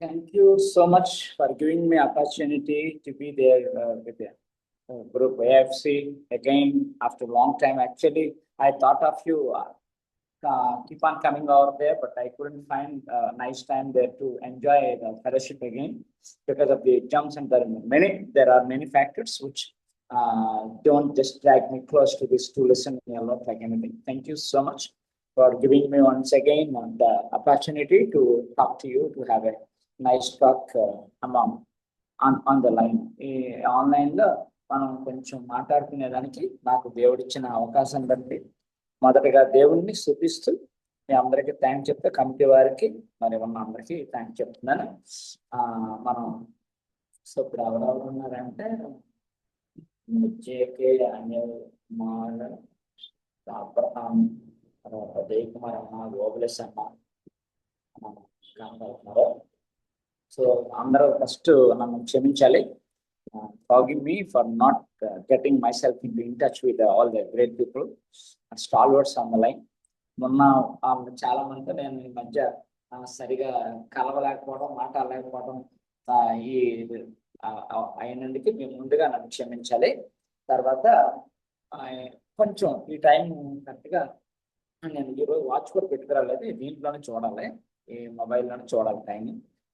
Thank you so much for giving me opportunity to be there with the group AFC again after a long time. Actually, I thought of you keep on coming over there, but I couldn't find a nice time there to enjoy the fellowship again because of the exams, and there are many factors which don't just drag me close to this to listen a lot like anything. Thank you so much for giving me once again the opportunity to talk to you, to have a nice talk on the line. ఈ online లో మనం కొంచెం మాట్లాడుకునేదానికి నాకు దేవుడిచ్చిన అవకాశం బట్టి మొదటగా దేవుణ్ణి స్తుతిస్తూ మీ అందరికీ థ్యాంక్స్ చెప్తే, కమిటీ వారికి మరి ఉన్న అందరికీ థ్యాంక్స్ చెప్తున్నాను. మనం సో ఇప్పుడు ఎవరెవరు ఉన్నారంటే జేకే, అనిల్, కుమార్, అబ్రహాం, తర్వాత ఉదయ్ కుమార్ అన్న, గోగులేశ్ అన్న కనబడుతున్నారు. సో అందరూ ఫస్ట్ నన్ను క్షమించాలి. Forgive me for not getting myself in touch with all the great people and stalwarts on the line. మొన్న చాలా మందితో నేను ఈ మధ్య సరిగా కలవలేకపోవడం, మాట్లాడలేకపోవడం ఈ అయినందుకు మేము ముందుగా నన్ను క్షమించాలి. తర్వాత కొంచెం ఈ టైం కరెక్ట్గా నేను ఈరోజు వాచ్ కూడా పెట్టుకురాలేదు, దీంట్లోనే చూడాలి, ఈ మొబైల్లోనే చూడాలి టైం.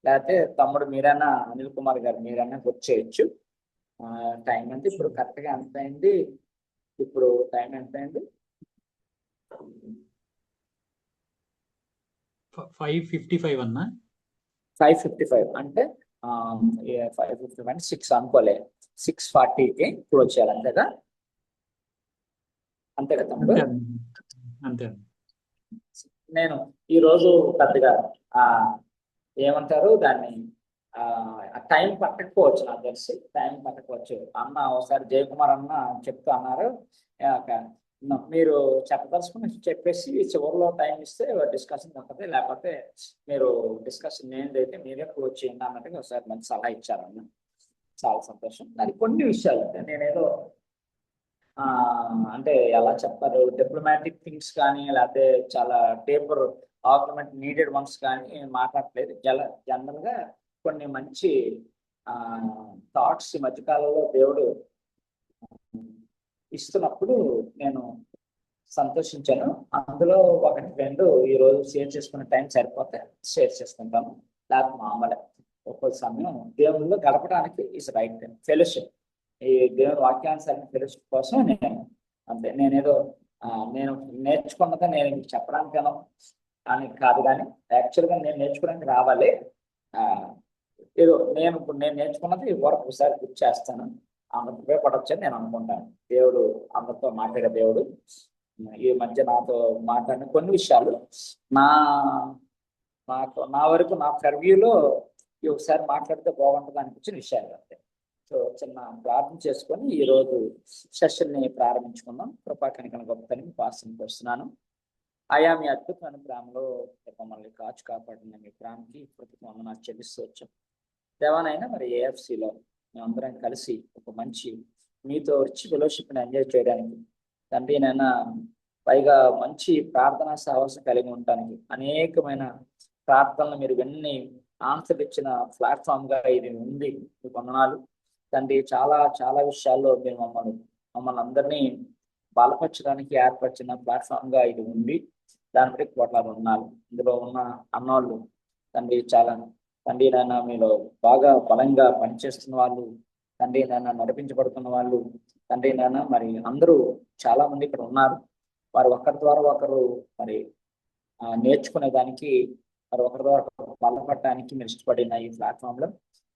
లేకపోతే తమ్ముడు మీరైనా, అనిల్ కుమార్ గారు మీరైనా వచ్చేయచ్చు. టైం అంటే ఇప్పుడు కరెక్ట్గా ఎంత అయింది? ఇప్పుడు టైం ఎంత అయింది? 5:55 అన్నా. 5:55 అంటే 5:55 అంటే 6 అనుకోలే, 6:40కి ఇప్పుడు వచ్చేయాలి. అంతేగా? అంతేగా తమ్ముడు? అంతే. నేను ఈరోజు పెద్దగా ఏమంటారు దాన్ని టైం పట్టకపోవచ్చు, నాకు తెలిసి టైం పట్టకపోవచ్చు. అన్న ఒకసారి జయకుమార్ అన్న చెప్తూ అన్నారు, మీరు చెప్పదలుచుకుని చెప్పేసి చివరిలో టైం ఇస్తే డిస్కషన్ ఉంటుంది, లేకపోతే మీరు డిస్కషన్ ఏంటైతే మీరే క్లోజ్ చేయండి అన్నట్టుగా ఒకసారి మంచి సలహా ఇచ్చారన్న. చాలా సంతోషం. అది కొన్ని విషయాలు నేనేదో అంటే ఎలా చెప్తారు, డిప్లొమాటిక్ థింగ్స్ కానీ లేకపోతే చాలా పేపర్ ఆర్గ్యుమెంట్ నీడెడ్ వన్స్ కానీ మాట్లాడలేదు. జనరల్గా కొన్ని మంచి థాట్స్ ఈ మధ్యకాలంలో దేవుడు ఇస్తున్నప్పుడు నేను సంతోషించాను. అందులో ఒకటి రెండు ఈరోజు షేర్ చేసుకునే టైం సరిపోతే షేర్ చేసుకుంటాను, లేకపోతే మామూలే. ఒక్కొక్క సమయం దేవుళ్ళు గడపడానికి ఇస్ రైట్ టైం. ఫెలోషిప్, ఈ దేవుని వాక్యానుసారం ఫెలోషిప్ కోసం నేను అంతే. నేనేదో నేను నేర్చుకున్నదా నేను మీకు చెప్పడానికేనో అని కాదు, కానీ యాక్చువల్గా నేను నేర్చుకోవడానికి రావాలి. ఏదో ఇప్పుడు నేను నేర్చుకున్నది వరకు ఒకసారి గుర్తు చేస్తాను, అందరికి ఉపయోగపడవచ్చు అని నేను అనుకుంటాను. దేవుడు అందరితో మాట్లాడే దేవుడు. ఈ మధ్య నాతో మాట్లాడిన కొన్ని విషయాలు నా వరకు నా ప్రివ్యూలో ఒకసారి మాట్లాడితే బాగుంటుంది అనిపించిన విషయాలు అంతే. సో చిన్న ప్రార్థన చేసుకొని ఈరోజు సెషన్ని ప్రారంభించుకుందాం. కృపాకనికన గొప్పతని పాస్టర్ని వస్తున్నాను. ఆయా మీ అద్భుతమైన ప్రేమలో మమ్మల్ని కాచు కాపాడిన మీ ప్రేమకి ఇప్పటికి వందనాలు చెల్లిస్తూ వచ్చాం. దేవానైనా మరి ఏఎఫ్సిలో మేమందరం కలిసి ఒక మంచి మీతో వచ్చి ఫెలోషిప్ని ఎంజాయ్ చేయడానికి, తండ్రి నైనా పైగా మంచి ప్రార్థనా సాహసం కలిగి ఉండటానికి, అనేకమైన ప్రార్థనలు మీరు ఇవన్నీ ఆన్సర్ ఇచ్చిన ప్లాట్ఫామ్గా ఇది ఉంది. మీకు వందనాలు తండ్రి. చాలా చాలా విషయాల్లో మీరు మమ్మల్ని అందరినీ బలపరచడానికి ఏర్పరిచిన ప్లాట్ఫామ్గా ఇది ఉంది. దాని బట్టి కోట్లాలు ఉన్నారు. ఇందులో ఉన్న అన్నోళ్ళు తండ్రి చాలా తండ్రి నాన్న మీలో బాగా బలంగా పనిచేస్తున్న వాళ్ళు, తండ్రి నాన్న నడిపించబడుతున్న వాళ్ళు, తండ్రి నాన్న మరి అందరూ చాలా మంది ఇక్కడ ఉన్నారు. వారు ఒకరి ద్వారా ఒకరు మరి నేర్చుకునేదానికి, మరి ఒకరి ద్వారా బలపడటానికి మీరు ఇష్టపడిన ఈ ప్లాట్ఫామ్లో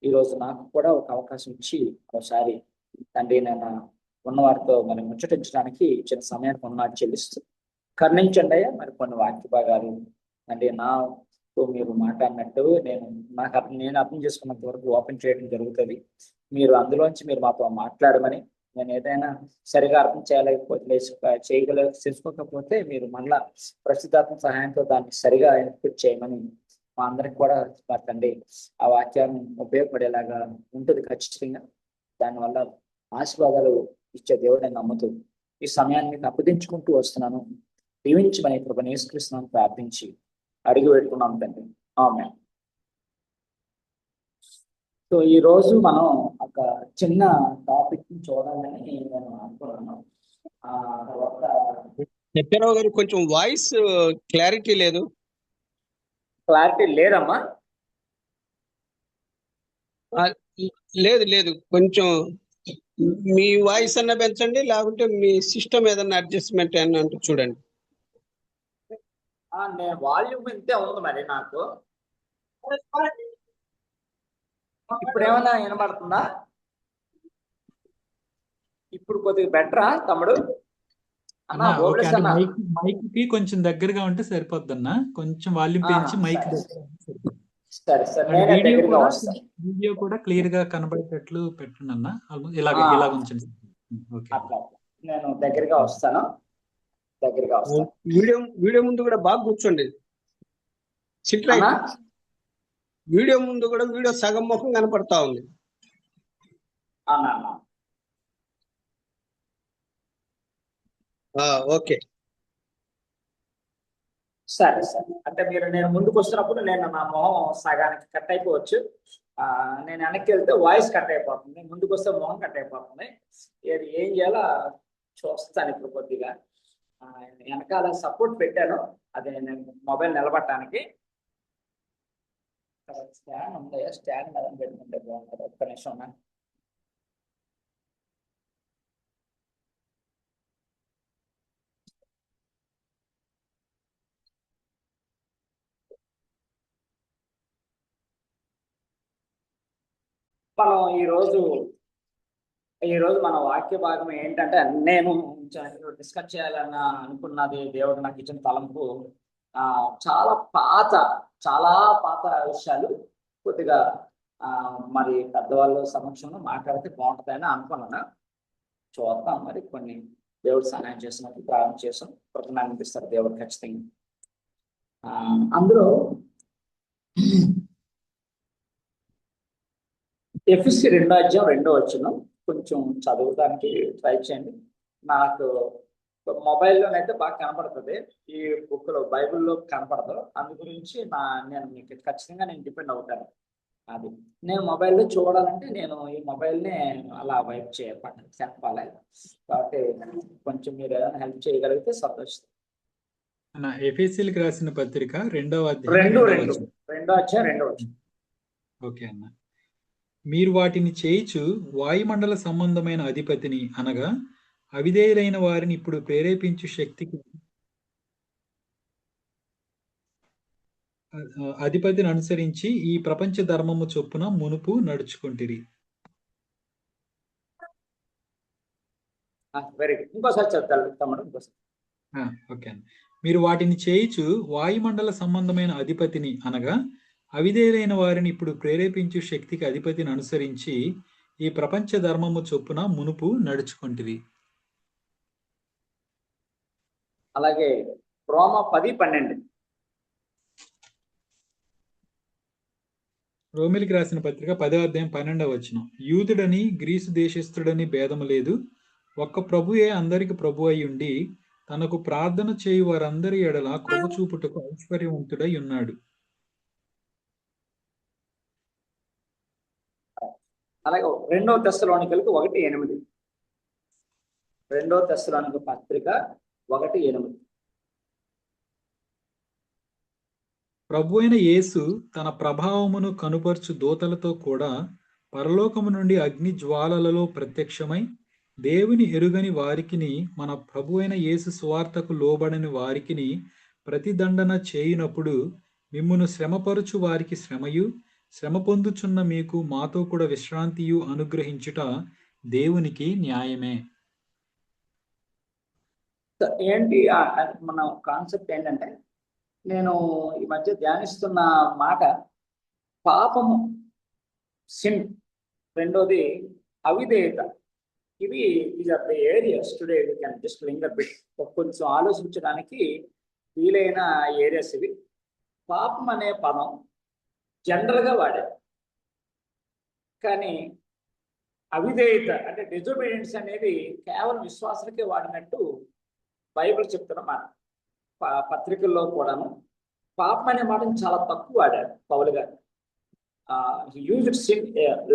ఈరోజు నాకు కూడా ఒక అవకాశం ఇచ్చి ఒకసారి తండ్రి నాన్న ఉన్నవారితో మరి ముచ్చటించడానికి ఇచ్చిన సమయానికి ఉన్నది చెల్లిస్తూ కర్ణించండి అయ్యా. మరి కొన్ని వాక్య భాగాలు అంటే మీరు మాట్లాడినట్టు నేను అర్థం చేసుకున్నంత వరకు ఓపెన్ చేయడం జరుగుతుంది. మీరు అందులోంచి మీరు మాతో మాట్లాడమని, నేను ఏదైనా సరిగా అర్థం చేసుకోకపోతే మీరు మళ్ళా ప్రస్తుతాత్మ సహాయంతో దాన్ని సరిగా ఇన్పుట్ చేయమని మా అందరికి కూడా తండ్రి ఆ వాక్యాన్ని ఉపయోగపడేలాగా ఉంటుంది ఖచ్చితంగా. దానివల్ల ఆశీర్వాదాలు ఇచ్చే దేవుడిని నమ్ముతూ ఈ సమయాన్ని అప్పగించుకుంటూ వస్తున్నాను. దీవించమని కృపను యేసుక్రీస్తును ప్రార్థించి అడిగి పెట్టుకున్నాను తండ్రి. ఆమేన్. సో ఈ రోజు మనం ఒక చిన్న టాపిక్ చూడాలని నేను అనుకున్నాను. ఆ తర్వాత సత్యారావు గారు కొంచెం వాయిస్ క్లారిటీ లేదు. క్లారిటీ లేదమ్మా. ఆ, లేదు లేదు, కొంచెం మీ వాయిస్ అన్న పెంచండి, లేకుంటే మీ సిస్టమ్ ఏదన్నా అడ్జస్ట్మెంట్ అన్న అంటే చూడండి. నేను వాల్యూమ్ ఇంతే ఉంది మరి నాకు. ఇప్పుడు ఏమైనా వినబడుతుందా? ఇప్పుడు కొద్దిగా బెటరా తమ్ముడు? అన్న అన్న ఓకే, ఓబ్లేస్ అంటే అన్న. మైక్ కి కొంచెం దగ్గరగా ఉంటే సరిపోద్ది అన్న. కొంచెం వాల్యూమ్ పెంచి మైక్ సరే దగ్గర ఉంటే సరిపోద్ది. సరే సరే, అండ్ నేనే దగ్గరగా వస్తాను. వీడియో కూడా క్లియర్ గా కనబడేటట్లు పెట్టండి అన్న. ఇలాగ ఆ, ఇలాగ ఉంచండి. ఓకే అట్లా నేను దగ్గరగా వస్తాను. వీడియో వీడియో ముందు కూడా బాగా కూర్చోండి. సిట్ అన్నా రైట్. వీడియో ముందు కూడా వీడియో సగం ముఖం కనపడతా ఉంది. అన్నా అన్నా. ఓకే. సరే సరే, అంటే నేను ముందుకు వస్తున్నప్పుడు నేను నా మొహం సగానికి కట్ అయిపోవచ్చు. నేను వెనక్కి వెళ్తే వాయిస్ కట్ అయిపోతుంది, ముందుకు వస్తే మొహం కట్ అయిపోతుంది. ఏం చేయాలో చూస్తాను ఇప్పుడు కొద్దిగా. వెనకాల సపోర్ట్ పెట్టాను, అదే నేను మొబైల్ నిలబడటానికి. స్టాండ్ ఉంది, స్టాండ్ మీద పెట్టుకుంటే బాగుంటుంది. ఒక్క నిమిషం ఉన్నా. మనం ఈరోజు మన వాక్య భాగం ఏంటంటే, నేను డిస్కస్ చేయాలని అనుకున్నది, దేవుడు నాకు ఇచ్చిన తలంపు చాలా పాత విషయాలు కొద్దిగా మరి పెద్దవాళ్ళ సమక్షంలో మాట్లాడితే బాగుంటుందని అనుకున్నాను. చూద్దాం మరి, కొన్ని దేవుడు సహాయం చేసినట్టు ప్రారంభం చేసాం. కృతజ్ఞతలు అనిపిస్తారు దేవుడు ఖచ్చితంగా. అందులో ఎఫ్ఎస్సి 2:2 కొంచెం చదవడానికి ట్రై చేయండి. నాకు మొబైల్లోనైతే బాగా కనపడుతుంది, ఈ బుక్లో బైబిల్లో కనపడదు. అందు గురించి నేను మీకు ఖచ్చితంగా డిపెండ్ అవుతాను. అది నేను మొబైల్లో చూడాలంటే నేను ఈ మొబైల్ని అలా వైప్ చెప్పాలి. కాబట్టి కొంచెం మీరు ఏదైనా హెల్ప్ చేయగలిగితే సంతోషిస్తాను. ఎఫెసీయులకు రాసిన పత్రిక 2వ అధ్యాయం 2:2. ఓకే అన్న. మీరు వాటిని చేయిచు వాయుమండల సంబంధమైన అధిపతిని అనగా అవిధేయులైన వారిని ఇప్పుడు ప్రేరేపించు శక్తికి అధిపతిని అనుసరించి ఈ ప్రపంచ ధర్మము చొప్పున మునుపు నడుచుకుంటిరి. Very good. ఇంకోసారి చెప్తాను తమ్ముడు, ఇంకోసారి. ఓకే అన్న. మీరు వాటిని చేయిచు వాయుమండల సంబంధమైన అధిపతిని అనగా అవిధేయులైన వారిని ఇప్పుడు ప్రేరేపించు శక్తికి అధిపతిని అనుసరించి ఈ ప్రపంచ ధర్మము చొప్పున మునుపు నడుచుకుంటిరి. అలాగే రోమా 10:12. రోమిలికి రాసిన పత్రిక 10:12. యూదుడని గ్రీసు దేశస్థుడని భేదము లేదు, ఒక్క ప్రభుయే అందరికి ప్రభు అయి ఉండి తనకు ప్రార్థన చేయు వారందరి ఎడల కృప చూపుటకు ఐశ్వర్యవంతుడై ఉన్నాడు. అలాగే 2వ తెస్సలోనికలకు 1:8. 2వ తెస్సలోనిక పత్రిక 1:8. ప్రభు అయిన యేసు తన ప్రభావమును కనుపర్చు దూతలతో కూడా పరలోకము నుండి అగ్ని జ్వాలలలో ప్రత్యక్షమై దేవుని ఎరుగని వారికిని మన ప్రభు అయిన యేసు సువార్తకు లోబడని వారికిని ప్రతిదండన చేయునప్పుడు మిమ్మును శ్రమపరుచు వారికి శ్రమయు, శ్రమ పొందుచున్న మీకు మాతో కూడా విశ్రాంతియు అనుగ్రహించుట దేవునికి న్యాయమే. ఏంటి మన కాన్సెప్ట్ ఏంటంటే, నేను ఈ మధ్య ధ్యానిస్తున్న మాట పాపము, సిన్, రెండోది అవిధేయత. ఇవి are the areas today we can just linger bit. కొంచెం ఆలోచించడానికి వీలైన ఏరియాస్ ఇవి. పాపం అనే పదం జనరల్గా వాడారు, కానీ అవిధేయత అంటే డిజోబీడియన్స్ అనేది కేవలం విశ్వాసులకే వాడినట్టు బైబిల్ చెప్తున్న మాట. పత్రికల్లో కూడాను పాపం అనే మాటను చాలా తక్కువ వాడారు పౌలు గారు. Used sin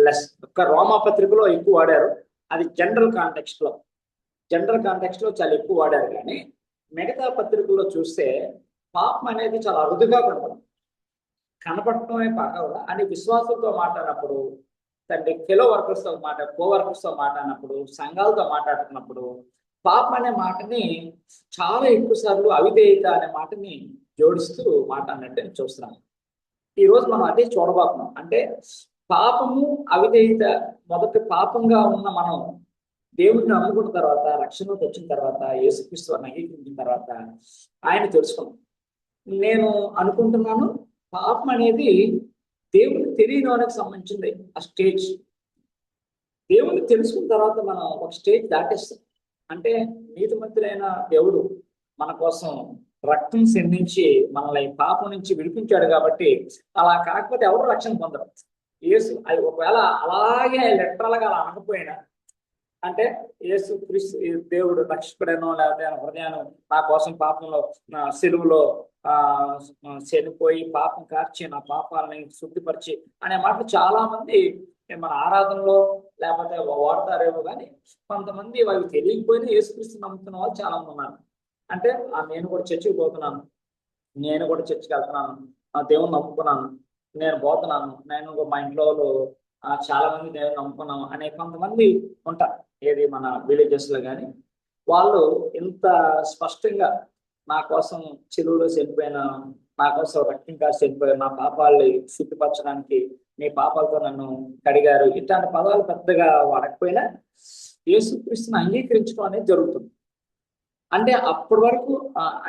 less. ఒక్క రోమా పత్రికలో ఎక్కువ వాడారు, అది జనరల్ కాంటెక్స్ట్ లో చాలా ఎక్కువ వాడారు. కానీ మిగతా పత్రికల్లో చూస్తే పాపం అనేది చాలా అరుదుగా కనపడటమే కాకుండా అని విశ్వాసంతో మాట్లాడినప్పుడు, తండ్రి ఫెలో వర్కర్స్తో కోవర్కర్స్తో మాట్లాడినప్పుడు, సంఘాలతో మాట్లాడుతున్నప్పుడు పాపం అనే మాటని చాలా ఎక్కువ సార్లు అవిధేయత అనే మాటని జోడిస్తూ మాట్లాడినట్టు నేను చూస్తున్నాను. ఈ రోజు మనం అదే చూడబోతున్నాం. అంటే పాపము అవిధేయత, మొదటి పాపంగా ఉన్న మనం దేవుడిని నమ్ముకున్న తర్వాత, రక్షణలోకి వచ్చిన తర్వాత, యేసుక్రీస్తు అంగీకరించిన తర్వాత ఆయన తెలుసుకున్నాం. నేను అనుకుంటున్నాను పాపం అనేది దేవుడిని తెలియని వాళ్ళకి సంబంధించింది. ఆ స్టేజ్ దేవుడిని తెలుసుకున్న తర్వాత మనం ఒక స్టేజ్ దాటేస్తాం. అంటే నీతిమంతులైన దేవుడు మన కోసం రక్తం సిందించి మనల్ని పాపం నుంచి విడిపించాడు కాబట్టి, అలా కాకపోతే ఎవరు రక్షణ పొందరు. యేసు అది ఒకవేళ అలాగే లిటరల్ గా అలా అనకపోయినా, అంటే యేసు క్రీస్తు దేవుడు రక్షకుడనో లేకపోతే ఆయన హృదయాన్ని నా కోసం పాపంలో సెలువులో చనిపోయి పాపం కార్చి నా పాపాలని శుద్ధిపరిచి అనే మాటలు చాలా మంది మన ఆరాధనలో లేకపోతే వాడతారేమో, కానీ కొంతమంది వాళ్ళు తెలియకపోయినా యేసుక్రీస్తు నమ్ముతున్న వాళ్ళు చాలా మంది ఉన్నారు. అంటే నేను కూడా చర్చికి పోతున్నాను, నేను కూడా చర్చికి వెళ్తున్నాను, దేవుని నమ్ముకున్నాను, నేను పోతున్నాను, నేను మా ఇంట్లో చాలా మంది దేవుని నమ్ముకున్నాము అనే కొంతమంది ఉంటారు. ఏది మన విలేజెస్ లో కానీ వాళ్ళు ఇంత స్పష్టంగా నా కోసం చెరువులో చనిపోయిన, నా కోసం రక్తం కాసి చనిపోయిన, నా పాపాలు శుద్ధిపరచడానికి మీ పాపాలతో నన్ను కడిగారు, ఇట్లాంటి పదాలు పెద్దగా వాడకపోయినా యేసుక్రీస్తుని అంగీకరించడం అనేది జరుగుతుంది. అంటే అప్పటి వరకు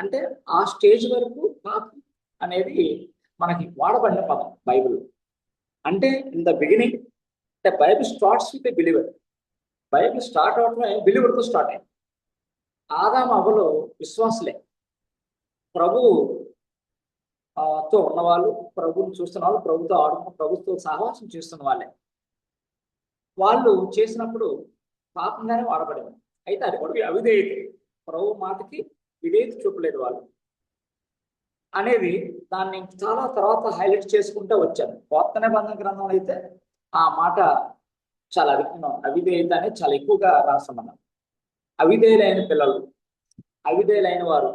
అంటే ఆ స్టేజ్ వరకు పాపం అనేది మనకి వాడబడిన పదం బైబిల్. అంటే ఇన్ ద బిగినింగ్ అంటే Bible starts with a believer. Bible start అవటమే బిలీవర్తో స్టార్ట్ అయింది. ఆదాము అవ్వలు విశ్వాసులే, ప్రభు తో ఉన్నవాళ్ళు, ప్రభువుని చూస్తున్న వాళ్ళు, ప్రభుతో ఆడుకున్న, ప్రభుత్వం సహవాసం చేస్తున్న వాళ్ళే. వాళ్ళు చేసినప్పుడు పాపంగానే వాడబడింది. అయితే అది కూడా అవిధేయత, ప్రభు మాటకి విధేయత చూపలేదు వాళ్ళు అనేది దాన్ని చాలా తర్వాత హైలైట్ చేసుకుంటూ వచ్చాను. కొత్త నిబంధన గ్రంథంలో అయితే ఆ మాట చాలా అధికంగా అవిధేయత అనేది చాలా ఎక్కువగా రాస్తున్నాం. అవిధేయులైన పిల్లలు, అవిధేయులైన వారు,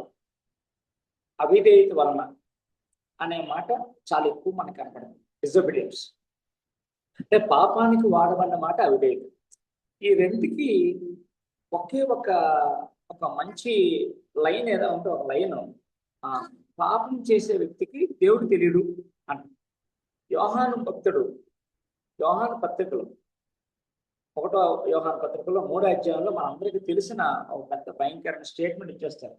అవిధేయత వలన అనే మాట చాలా ఎక్కువ మనకు కనపడింది. డిజోబీడియన్స్ అంటే పాపానికి వాడబడిన మాట అవిధేయత. ఈ రెండుకి ఒకే ఒక మంచి లైన్ ఏదో ఉంటే ఒక లైన్, పాపం చేసే వ్యక్తికి దేవుడు తెలియడు అంట. యోహాను పత్రికలో 1వ యోహాను పత్రికలో 3వ అధ్యాయంలో మనందరికీ తెలిసిన ఒక పెద్ద భయంకరమైన స్టేట్మెంట్ ఇచ్చేస్తారు.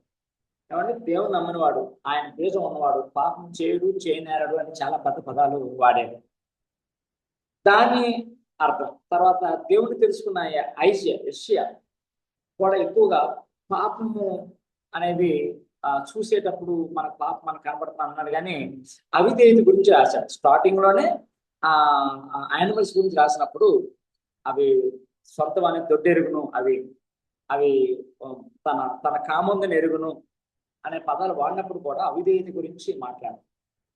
ఏమంటే దేవుని నమ్మనివాడు, ఆయన బీజం ఉన్నవాడు పాపం చేయడు, చేయనేరడు అని చాలా పెద్ద పదాలు వాడారు. దాని అర్థం తర్వాత దేవుని తెలుసుకున్న యెషయా కూడా ఎక్కువగా పాపము అనేది చూసేటప్పుడు మన పాపం మనకు కనబడుతుంది అన్నాడు. కానీ అవిధేయత గురించి రాశాడు. స్టార్టింగ్ లోనే యానిమల్స్ గురించి రాసినప్పుడు అవి సొంతం అనేది దొడ్డెరుగును, అవి తన కామందని ఎరుగును అనే పదాలు వాడినప్పుడు కూడా అవిధేయత గురించి మాట్లాడారు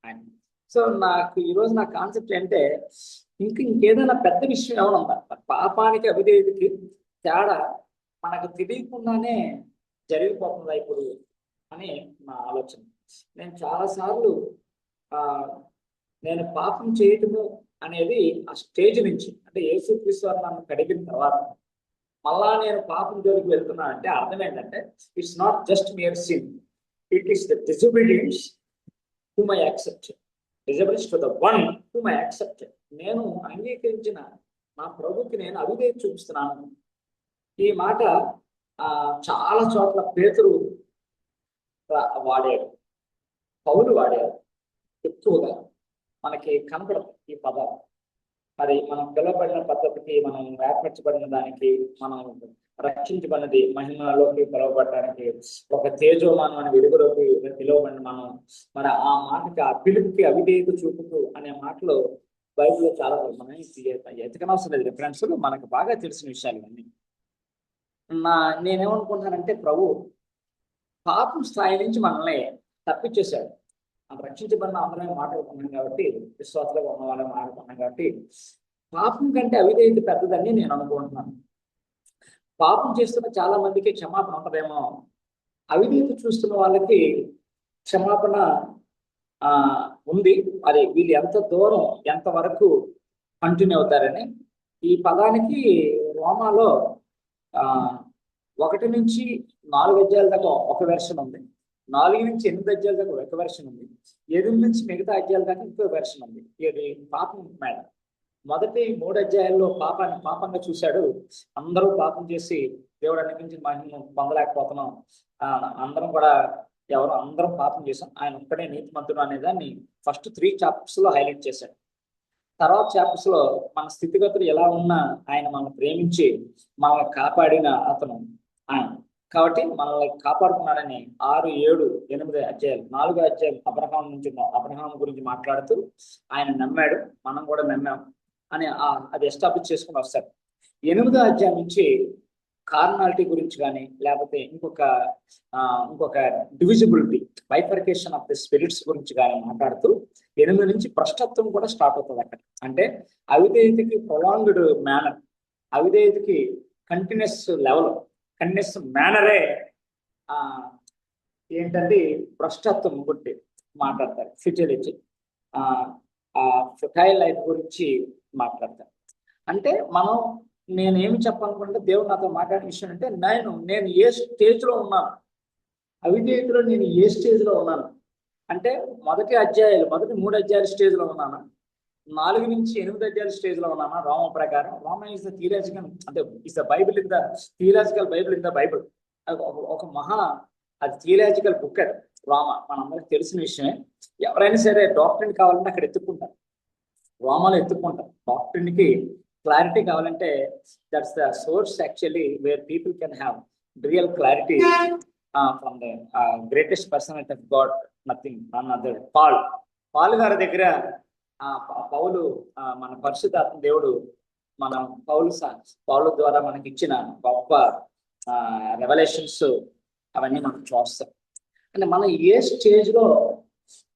ఆయన. సో నాకు ఈరోజు నా కాన్సెప్ట్ అంటే ఇంకేదైనా పెద్ద విషయం ఏమైనా ఉందా, పాపానికి అవిధేయతకి తేడా మనకు తెలియకుండానే జరిగిపోతుందా ఇప్పుడు అని నా ఆలోచన. నేను చాలాసార్లు నేను పాపం చేయటము అనేది ఆ స్టేజ్ నుంచి, అంటే యేసుక్రీస్తు వారు నన్ను కడిగిన తర్వాత మళ్ళా నేను పాపం జోలికి వెళ్తున్నా అంటే అర్థం ఏంటంటే it's not just mere sin, it is the disobedience whom I accept. Disobedience to the one whom I accept. నేను అంగీకరించిన నా ప్రభుకి నేను అవిధేయత చూపిస్తున్నాను. ఈ మాట చాలా చోట్ల పేతురు వాడాడు, పౌలు వాడాడు, ఎక్కువగా మనకి కనపడదు ఈ పదాలు. మరి మనం పిలువబడిన పద్ధతికి, మనం ఏర్పరచబడిన దానికి, మనం రక్షించబడినది మహిమలోకి పిలువబడడానికి, ఒక తేజోమానం అనే వెలుగులోకి పిలువబడిన మనం మరి ఆ మాటకి, ఆ పిలుపుకి అవిధేయత చూపుతూ అనే మాటలు బైబిల్లో చాలా మనం ఎతకనవసరం లేదు. రిఫరెన్స్లు మనకు బాగా తెలిసిన విషయాలు ఇవన్నీ. నేనేమనుకుంటున్నానంటే ప్రభు పాపం స్థాయి నుంచి మనల్ని తప్పించేశాడు. రక్షించబడిన అందరం మాట్లాడుకున్నాం కాబట్టి, విశ్వాసంగా ఉన్న వాళ్ళని మాట్లాడుకున్నాం కాబట్టి, పాపం కంటే అవిధేయత పెద్దదని నేను అనుకుంటున్నాను. పాపం చేస్తున్న చాలా మందికి క్షమాపణ ఉంటదేమో, అవిధేయత చూస్తున్న వాళ్ళకి క్షమాపణ ఉంది. అది వీళ్ళు ఎంత దూరం ఎంతవరకు కంటిన్యూ అవుతారని. ఈ పదానికి రోమాలో 1 నుంచి 4 అధ్యాయాల దాకా ఒక వెర్షన్ ఉంది, 4 నుంచి 8 అధ్యాయాల దాకా ఒక వెర్షన్ ఉంది, 8 నుంచి మిగతా అధ్యాయాల దాకా ఇంకో వెర్షన్ ఉంది. ఇది పాపం మీద మొదటి 3 అధ్యాయాల్లో పాపాన్ని పాపంగా చూశాడు. అందరూ పాపం చేసి దేవుడు అనిపించిన మహిమను పొందలేకపోతున్నాం, అందరం కూడా అందరం పాపం చేసాం, ఆయన ఒక్కడే నీతిమంతుడు అనే దాన్ని ఫస్ట్ 3 చాప్టర్స్ లో హైలైట్ చేశాడు. తర్వాత చాప్టర్స్ లో మన స్థితిగతులు ఎలా ఉన్నా ఆయన మనల్ని ప్రేమించి మనల్ని కాపాడిన అతను ఆయన కాబట్టి మనల్ని కాపాడుకున్నాడని 6, 7, 8 అధ్యాయాలు 4 అధ్యాయాలు అబ్రహాం గురించి మాట్లాడుతూ ఆయన నమ్మాడు, మనం కూడా నమ్మాం అని అది ఎస్టాబ్లిష్ చేసుకుని వస్తాడు. 8వ అధ్యాయం నుంచి కార్నాలిటీ గురించి కానీ లేకపోతే ఇంకొక divisibility, bifurcation of the spirits గురించి కానీ మాట్లాడుతూ 8 నుంచి భ్రష్టత్వం కూడా స్టార్ట్ అవుతుంది అక్కడ. అంటే అవిధేయతకి ప్రొలాంగ్డ్ మేనర్, అవిధేయతకి కంటిన్యూస్ లెవెల్, కంటిన్యూస్ మేనరే ఏంటంటే భ్రష్టత్వం గురించి మాట్లాడతారు. ఫిటిలిటీ, ఫెటైల్ లైఫ్ గురించి మాట్లాడతారు. అంటే నేనేమి చెప్పాలనుకుంటే దేవుడు నాతో మాట్లాడిన విషయం అంటే, నేను ఏ స్టేజ్ లో ఉన్నాను, అవిధేయతలో నేను ఏ స్టేజ్ లో ఉన్నాను అంటే, మొదటి 3 అధ్యాయాల స్టేజ్ లో ఉన్నాను, 4 నుంచి 8 అధ్యాయాల స్టేజ్ లో ఉన్నాను. రోమ ప్రకారం రోమ ఇస్ ద థియలాజికల్, అంటే is the Bible in the theological Bible in the Bible. అది థియలాజికల్ బుక్. అది రోమ మనందరికి తెలిసిన విషయమే. ఎవరైనా సరే డాక్టరీని కావాలంటే అక్కడ ఎత్తుక్కుంటారు, రోమాలో ఎత్తుక్కుంటారు. డాక్టరీకి క్లారిటీ కావాలంటే that's the source actually where people can have real clarity from the greatest personality of God, nothing none other. Paul గారి దగ్గర పౌలు, మన పరిశుద్ధాత్మ దేవుడు మన పౌలు ద్వారా మనకి ఇచ్చిన గొప్ప రెవల్యూషన్స్ అవన్నీ మనం చూస్తాం. అంటే మనం ఏ స్టేజ్ లో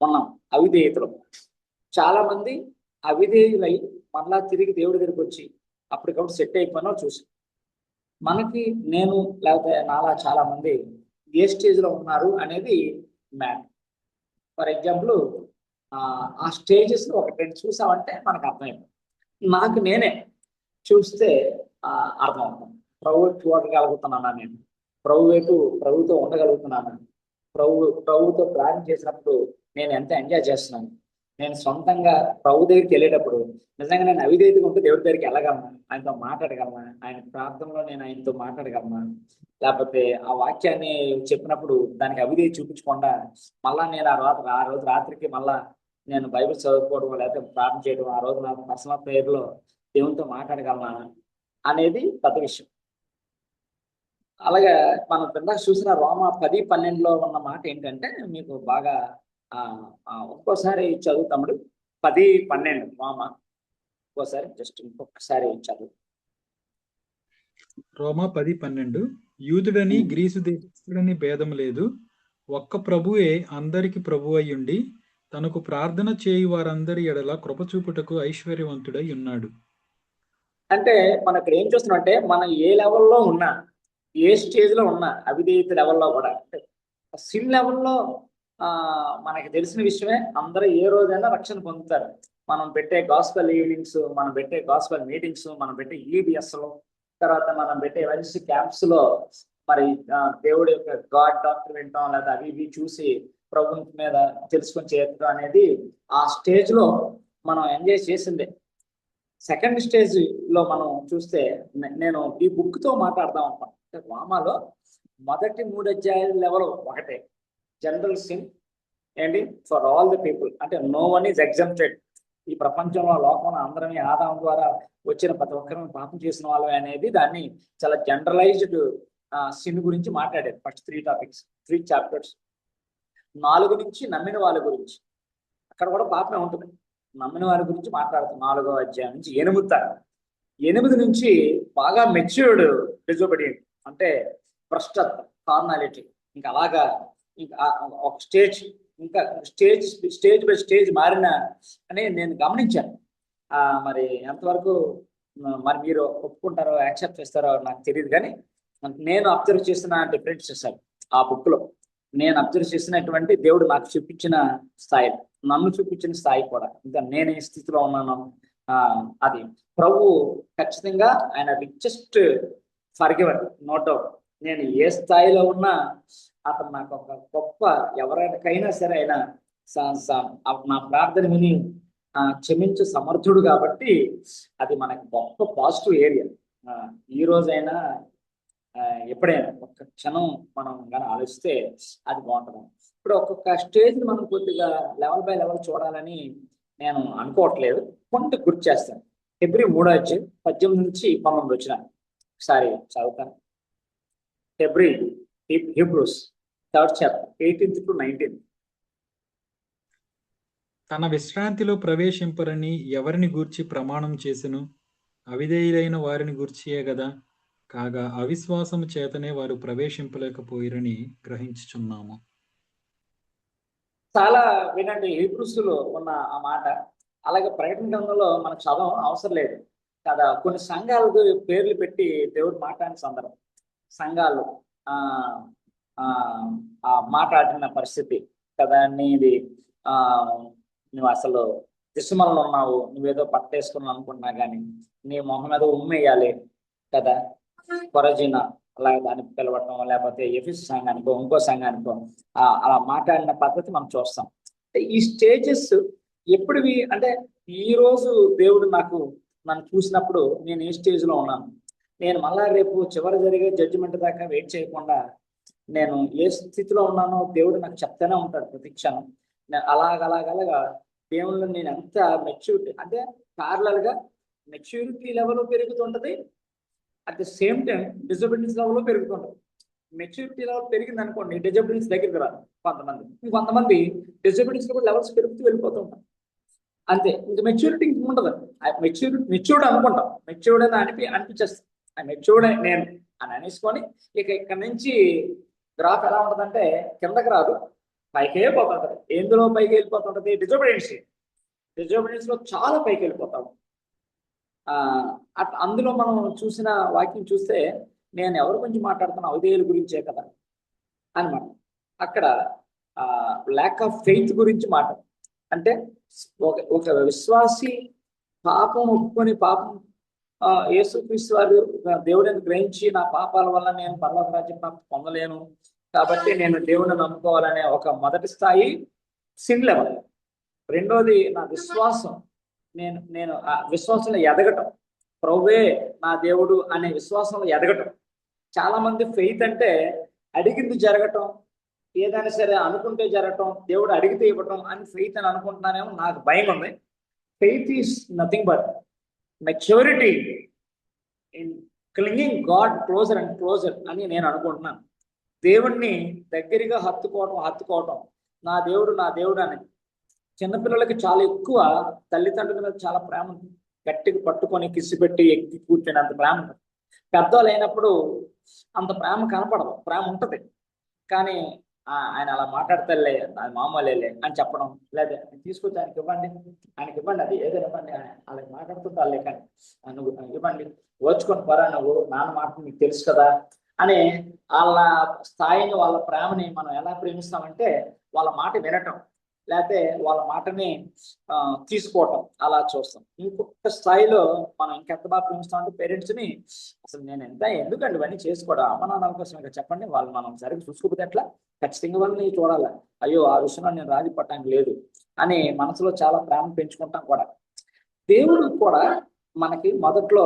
ఉన్నాం అవిధేయతలో. చాలా మంది అవిధేయులై మళ్ళా తిరిగి దేవుడి దగ్గరికి వచ్చి అప్పటికప్పుడు సెట్ అయిపోయినా చూసి, మనకి నేను లేకపోతే నాలా చాలా మంది ఏ స్టేజ్ లో ఉన్నారు అనేది మ్యాన్. ఫర్ ఎగ్జాంపుల్ ఆ స్టేజెస్ లో ఒక 2 చూసామంటే మనకు అర్థమైంది. నాకు నేనే చూస్తే అర్థమవుతుంది. ప్రభు చూడగలుగుతున్నానా, నేను ప్రభుతో ఉండగలుగుతున్నాను, ప్రభుతో ప్రార్థన చేసినప్పుడు నేను ఎంత ఎంజాయ్ చేస్తున్నాను, నేను సొంతంగా ప్రభు దగ్గరికి వెళ్ళేటప్పుడు నిజంగా నేను అవిధేయతగా ఉంటే దేవుడి దగ్గరికి వెళ్ళగలనా, ఆయనతో మాట్లాడగలనా, ఆయన ప్రార్థనలో నేను ఆయనతో మాట్లాడగలనా, లేకపోతే ఆ వాక్యాన్ని చెప్పినప్పుడు దానికి అవిధేయత చూపించకుండా మళ్ళా నేను ఆ రోజు రాత్రికి మళ్ళా నేను బైబిల్ చదువుకోవడం లేకపోతే ప్రార్థన చేయడం, ఆ రోజు నా పర్సనల్ ప్రేయర్లో దేవునితో మాట్లాడగలనా అనేది పెద్ద విషయం. అలాగే మనం ఇందాక చూసిన రోమా 10:12లో ఉన్న మాట ఏంటంటే, మీకు బాగా ఒక్కోసారి చదువు తమ్ముడు, 10:12 రోమా ఒక్కోసారి జస్ట్ ఇంకొకసారి చదువు. రోమా 10:12 యూదుడని గ్రీసు దేశస్థుడని భేదం లేదు, ఒక్క ప్రభువే అందరికి ప్రభు అయ్యుండి తనకు ప్రార్థన చేయి వారందరి ఎడల కృపచూపుటకు ఐశ్వర్యవంతుడై ఉన్నాడు. అంటే మనం ఇక్కడ ఏం చూస్తున్నాం అంటే, మనం ఏ లెవెల్లో ఉన్నా, ఏ స్టేజ్ లో ఉన్నా, అవిధేయత లెవెల్లో కూడా, సిన్ లెవెల్లో మనకి తెలిసిన విషయమే, అందరూ ఏ రోజైనా రక్షణ పొందుతారు. మనం పెట్టే గాస్పెల్ ఈవినింగ్స్, మనం పెట్టే గాస్పెల్ మీటింగ్స్, మనం పెట్టే EBS లో, తర్వాత మనం పెట్టే ఎమర్జెన్సీ క్యాంప్స్ లో మరి దేవుడి యొక్క గాడ్ డాక్టర్ వింటాం, లేదా అవి ఇవి చూసి ప్రభు మీద తెలుసుకొని చేయడం అనేది ఆ స్టేజ్ లో మనం ఎంజాయ్ చేసిందే. సెకండ్ స్టేజ్ లో మనం చూస్తే, నేను ఈ బుక్ తో మాట్లాడదాం అనుకుంటున్నాను. రోమాలో మొదటి 3 అధ్యాయాల లెవెల్ ఒకటే, జనరల్ సిన్ ఏంటి ఫర్ ఆల్ ది పీపుల్, అంటే నో వన్ ఈజ్ ఎగ్జంప్టెడ్. ఈ ప్రపంచంలో లోకంలో అందరం ఆదాం ద్వారా వచ్చిన ప్రతి ఒక్కరిని పాపం చేసిన వాళ్ళే అనేది, దాన్ని చాలా జనరలైజ్డ్ సిన్ గురించి మాట్లాడారు. First 3 topics, 3 chapters. 4 నుంచి నమ్మిన వాళ్ళ గురించి, అక్కడ కూడా పాపమే ఉంటుంది, నమ్మిన వారి గురించి మాట్లాడుతాం. 4వ అధ్యాయం నుంచి 8 నుంచి బాగా మెచ్యూర్డ్ డిజోబిడియంట్, అంటే భ్రష్టత్వం, కార్నాలిటీ, ఇంకా అలాగా ఇంకా ఒక స్టేజ్ ఇంకా స్టేజ్ బై స్టేజ్ మారిన అని నేను గమనించాను. మరి ఎంతవరకు మరి మీరు ఒప్పుకుంటారో యాక్సెప్ట్ చేస్తారో నాకు తెలియదు, కానీ నేను అబ్జర్వ్ చేసిన డిఫరెన్సెస్ అవి ఆ బుక్ లో నేను అబ్జర్వ్ చేసినటువంటి దేవుడు నాకు చూపించిన స్థాయి, నన్ను చూపించిన స్థాయి కూడా, ఇంకా నేను ఏ స్థితిలో ఉన్నాను అది ప్రభు ఖచ్చితంగా ఆయన రిచెస్ట్ ఫర్గివర్, నో డౌట్. నేను ఏ స్థాయిలో ఉన్నా అతను నాకు ఒక గొప్ప, ఎవరికైనా సరే ఆయన నా ప్రార్థన విని క్షమించు సమర్థుడు కాబట్టి అది మనకి గొప్ప పాజిటివ్ ఏరియా. ఈ రోజైనా ఎప్పుడైనా ఒక్క క్షణం మనం కానీ ఆలోచిస్తే అది బాగుంటుంది. ఇప్పుడు ఒక్కొక్క స్టేజ్ మనం కొద్దిగా లెవెల్ బై లెవెల్ చూడాలని నేను అనుకోవట్లేదు, కొంత గుర్తు చేస్తాను. ఫిబ్రవరి 3:18 నుంచి 19 వచ్చిన ఒకసారి చదువుతాను. ఫిబ్రవరి హీబ్రూస్ 3rd chapter 18 to 19. తన విశ్రాంతిలో ప్రవేశింపరని ఎవరిని గూర్చి ప్రమాణం చేసెను? అవిధేయులైన వారిని గూర్చియే గదా. కాగా అవిశ్వాసము చేతనే వారు ప్రవేశింపలేకపోయిరని గ్రహించుచున్నాము. చాలా వినండి, హీబ్రూస్లో ఉన్న ఆ మాట. అలాగే ప్రకటన గ్రంథంలో మనకు చదవం అవసరం లేదు కదా. కొన్ని సంఘాలకు పేర్లు పెట్టి దేవుడు మాట్లాడిన సందర్భం, సంఘాలు మాట్లాడిన పరిస్థితి కదా. నీది నువ్వు అసలు దిశమల్లో ఉన్నావు, నువ్వేదో పట్టేసుకున్నావు అనుకుంటున్నా కానీ నీ మొహం మీద ఉమ్మేయాలి కదా. కొరజీన అలాగే దాన్ని పిలవటం, లేకపోతే ఎఫెసు సంఘానికో ఇంకో సంఘానికో అలా మాట్లాడిన పద్ధతి మనం చూస్తాం. ఈ స్టేజెస్ ఎప్పుడువి అంటే, ఈ రోజు దేవుడు నన్ను చూసినప్పుడు నేను ఏ స్టేజ్ లో ఉన్నాను, నేను మళ్ళా రేపు చివరి జరిగే జడ్జిమెంట్ దాకా వెయిట్ చేయకుండా నేను ఏ స్థితిలో ఉన్నానో దేవుడు నాకు చెప్తూనే ఉంటాడు ప్రతి క్షణం. అలాగలాగలాగా దేవుళ్ళు నేను ఎంత మెచ్యూరిటీ అంటే ప్యారలల్ గా మెచ్యూరిటీ లెవెల్ పెరుగుతుంటది, at the same time disabilities level పెరుగుతుంటది. మెచ్యూరిటీ లెవెల్ పెరిగింది అనుకోండి, డిజబిలిటీస్ దగ్గరికి రాదు కొంతమంది డిజబిలిటీస్ కూడా లెవెల్స్ పెరుగుతూ వెళ్ళిపోతుంటాం అంతే. ఇంకా మెచ్యూరిటీ ఇంక ఉండదు. మెచ్యూర్డ్ అనుకుంటాం, మెచ్యూర్డ్ అని అనిపించేస్తాం. ఆ మెచ్యూర్డ్ నేను అని అనేసుకొని ఇక్కడ నుంచి గ్రాఫ్ ఎలా ఉంటుందంటే కిందకి రాదు, పైకే పోతుంటది. ఎందులో పైకి వెళ్ళిపోతుంటది? డిజబిలిటీస్ లో చాలా పైకి వెళ్ళిపోతాం. అందులో మనం చూసిన వాక్యం చూస్తే నేను ఎవరి గురించి మాట్లాడుతున్నా, అవిధేయుల గురించే కదా అనమాట. అక్కడ ల్యాక్ ఆఫ్ ఫెయిత్ గురించి మాట్లాడు అంటే ఒక విశ్వాసి పాపం ఒప్పుకొని పాపం యేసుక్రీస్తు వారు దేవుడిని గ్రహించి నా పాపాల వల్ల నేను పరలోక రాజ్యం పొందలేను కాబట్టి నేను దేవుడిని నమ్ముకోవాలనే ఒక మొదటి స్థాయి సిన్ లెవెల్. రెండోది నా విశ్వాసం, నేను ఆ విశ్వాసంలో ఎదగటం, ప్రభువే నా దేవుడు అనే విశ్వాసంలో ఎదగటం. చాలా మంది ఫెయిత్ అంటే అడిగింది జరగటం, ఏదైనా సరే అనుకుంటే జరగటం, దేవుడు అడిగితే ఇవ్వటం అని ఫెయిత్ అని అనుకుంటున్నానేమో. నాకు భయం ఉంది. Faith is nothing but maturity in clinging God closer and closer అని నేను అనుకుంటున్నాను. దేవుణ్ణి దగ్గరగా హత్తుకోవటం, నా దేవుడు అని. చిన్నపిల్లలకి చాలా ఎక్కువ తల్లిదండ్రుల మీద చాలా ప్రేమ ఉంటుంది, గట్టిగా పట్టుకొని కిసి పెట్టి ఎక్కి కూర్చొని అంత ప్రేమ ఉంటుంది. పెద్దవాళ్ళు అయినప్పుడు అంత ప్రేమ కనపడదు, ప్రేమ ఉంటది కానీ ఆయన అలా మాట్లాడతాలే అది మామూలేలే అని చెప్పడం, లేదా తీసుకొచ్చి ఆయనకి ఇవ్వండి అది ఏదైనా ఇవ్వండి అలా మాట్లాడుతుంటాలే కానీ నువ్వు ఇవ్వండి ఓచుకొని పోరా, నువ్వు నాన్న మాట నీకు తెలుసు కదా అని వాళ్ళ స్థాయిని వాళ్ళ ప్రేమని మనం ఎలా ప్రేమిస్తామంటే వాళ్ళ మాట వినటం, లేకపోతే వాళ్ళ మాటని తీసుకోవటం అలా చూస్తాం. ఇంకొక స్థాయిలో మనం ఇంకెంత బాగా ప్రేమిస్తామంటే పేరెంట్స్ని అసలు నేను ఎందుకండి ఇవన్నీ చేసుకోవడం, అమ్మ నాన్నల కోసం ఇంకా చెప్పండి, వాళ్ళు మనం సరిగ్గా చూసుకోకపోతే ఎట్లా, ఖచ్చితంగా వాళ్ళని చూడాలి, అయ్యో ఆ విషయంలో నేను రాజీ పట్టడానికి లేదు అని మనసులో చాలా ప్రేమ పెంచుకుంటాం కూడా. దేవుడు కూడా మనకి మొదట్లో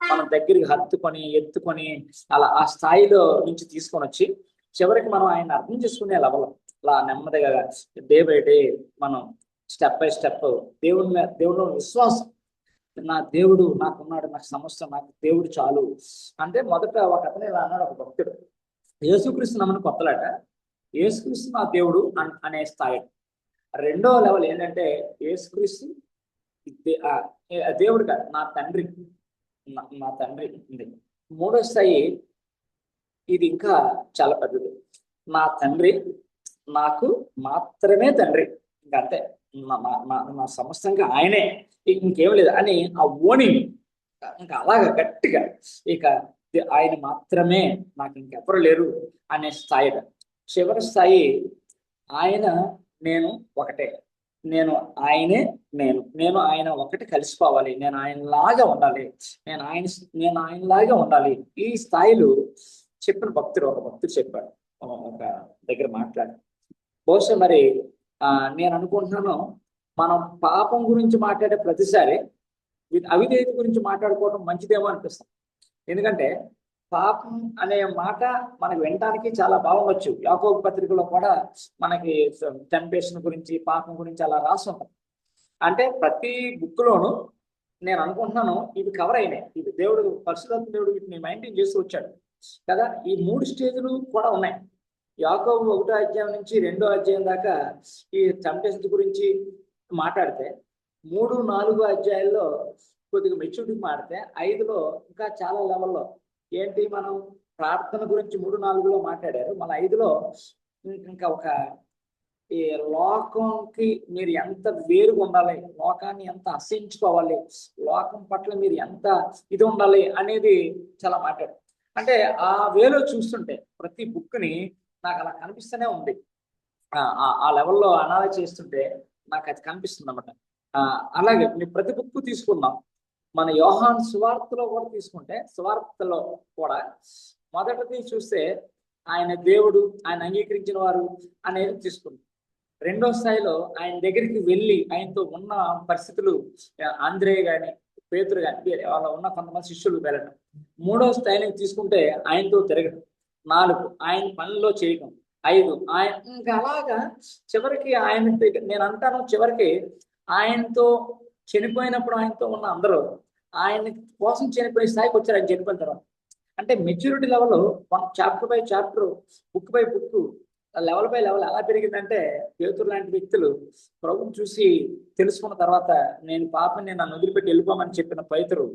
మన దగ్గరికి హత్తుకొని ఎత్తుకొని అలా ఆ స్థాయిలో నుంచి తీసుకొని వచ్చి చివరికి మనం ఆయన అర్థం చేసుకునే లెవెల్ అలా నెమ్మదిగా డే బై డే మనం స్టెప్ బై స్టెప్ దేవుడిలో విశ్వాసం, నా దేవుడు నాకున్నాడు, నాకు సమస్య, నాకు దేవుడు చాలు అంటే. మొదట ఒక అతను ఇలా అన్నాడు, ఒక భక్తుడు, యేసుక్రీస్తు నమ్మని కొత్తలాట, యేసుక్రీస్తు నా దేవుడు అనే స్థాయి. రెండో లెవెల్ ఏంటంటే యేసుక్రీస్తు దేవుడు కాదు, నా తండ్రి ఉంది. మూడో స్థాయి ఇది ఇంకా చాలా పెద్దది, నా తండ్రి నాకు మాత్రమే తండ్రి, ఇంకా అంతే, నా సమస్తంగా ఆయనే, ఇంకేం లేదు అని ఆ ఓనింగ్ ఇంకా అలాగా గట్టిగా, ఇక ఆయన మాత్రమే, నాకు ఇంకెవరు లేరు అనే స్థాయి. చివరి స్థాయి ఆయన నేను ఒకటే, నేను ఆయనే, నేను ఆయన ఒకటి కలిసిపోవాలి, నేను ఆయనలాగా ఉండాలి, నేను ఆయనలాగా ఉండాలి. ఈ స్థాయిలో చెప్పిన ఒక భక్తుడు చెప్పాడు ఒక దగ్గర మాట్లాడి. బహుశా మరి నేను అనుకుంటున్నాను, మనం పాపం గురించి మాట్లాడే ప్రతిసారి అవిధేయత గురించి మాట్లాడుకోవడం మంచిదేమో అనిపిస్తుంది. ఎందుకంటే పాపం అనే మాట మనకు వినడానికి చాలా బాగుండొచ్చు. యాకోబు పత్రికలో కూడా మనకి టెంప్టేషన్ గురించి, పాపం గురించి అలా రాసి ఉంటుంది. అంటే ప్రతి బుక్ లోను నేను అనుకుంటున్నాను ఇవి కవర్ అయినాయి. ఇవి దేవుడు, పరిశుద్ధాత్మ దేవుడు వీటిని మెయింటైన్ చేస్తూ వచ్చాడు కదా. ఈ 3 స్టేజ్లు కూడా ఉన్నాయి. యాకోబు 1వ అధ్యాయం నుంచి 2వ అధ్యాయం దాకా ఈ టెంప్టేషన్ గురించి మాట్లాడితే, 3, 4 అధ్యాయాల్లో కొద్దిగా మెచ్యూరిటీ మాడితే, 5లో ఇంకా చాలా లెవెల్లో ఏంటి, మనం ప్రార్థన గురించి 3, 4లో మాట్లాడారు. మన 5లో ఇంకా ఒక ఈ లోకంకి మీరు ఎంత వేరుగా ఉండాలి, లోకాన్ని ఎంత అసహించుకోవాలి, లోకం పట్ల మీరు ఎంత ఇది ఉండాలి అనేది చాలా మాట్లాడారు. అంటే ఆ వేలో చూస్తుంటే ప్రతి బుక్ని నాకు అలా కనిపిస్తూనే ఉంది. ఆ లెవెల్లో అనాలైజ్ చేస్తుంటే నాకు అది కనిపిస్తుంది అన్నమాట. అలాగే మీరు ప్రతి బుక్ తీసుకున్నాం. మన యోహాను సువార్తలో కూడా తీసుకుంటే, సువార్తలో కూడా మొదటిది చూస్తే ఆయన దేవుడు, ఆయన అంగీకరించిన వారు అనేది తీసుకుంటాం. 2వ స్థాయిలో ఆయన దగ్గరికి వెళ్ళి ఆయనతో ఉన్న పరిస్థితులు, ఆంద్రే గాని, పేతురు గాని, వాళ్ళ ఉన్న కొంతమంది శిష్యులు వెళ్ళడం. 3వ స్థాయిని తీసుకుంటే ఆయనతో తిరగడం. 4 ఆయన పనిలో చేయడం. 5 ఆయన ఇంకా అలాగా చివరికి ఆయన నేను అంటాను, చివరికి ఆయనతో చనిపోయినప్పుడు ఆయనతో ఉన్న అందరూ ఆయన కోసం చనిపోయే స్థాయికి వచ్చారు ఆయన చనిపోయిన తర్వాత. అంటే maturity level chapter by chapter, book by book, level by level ఎలా పెరిగిందంటే, పేతురు లాంటి వ్యక్తులు ప్రభుని చూసి తెలుసుకున్న తర్వాత, నేను పాపని నన్ను వదిలిపెట్టి వెళ్ళిపోమని చెప్పిన పేతురు,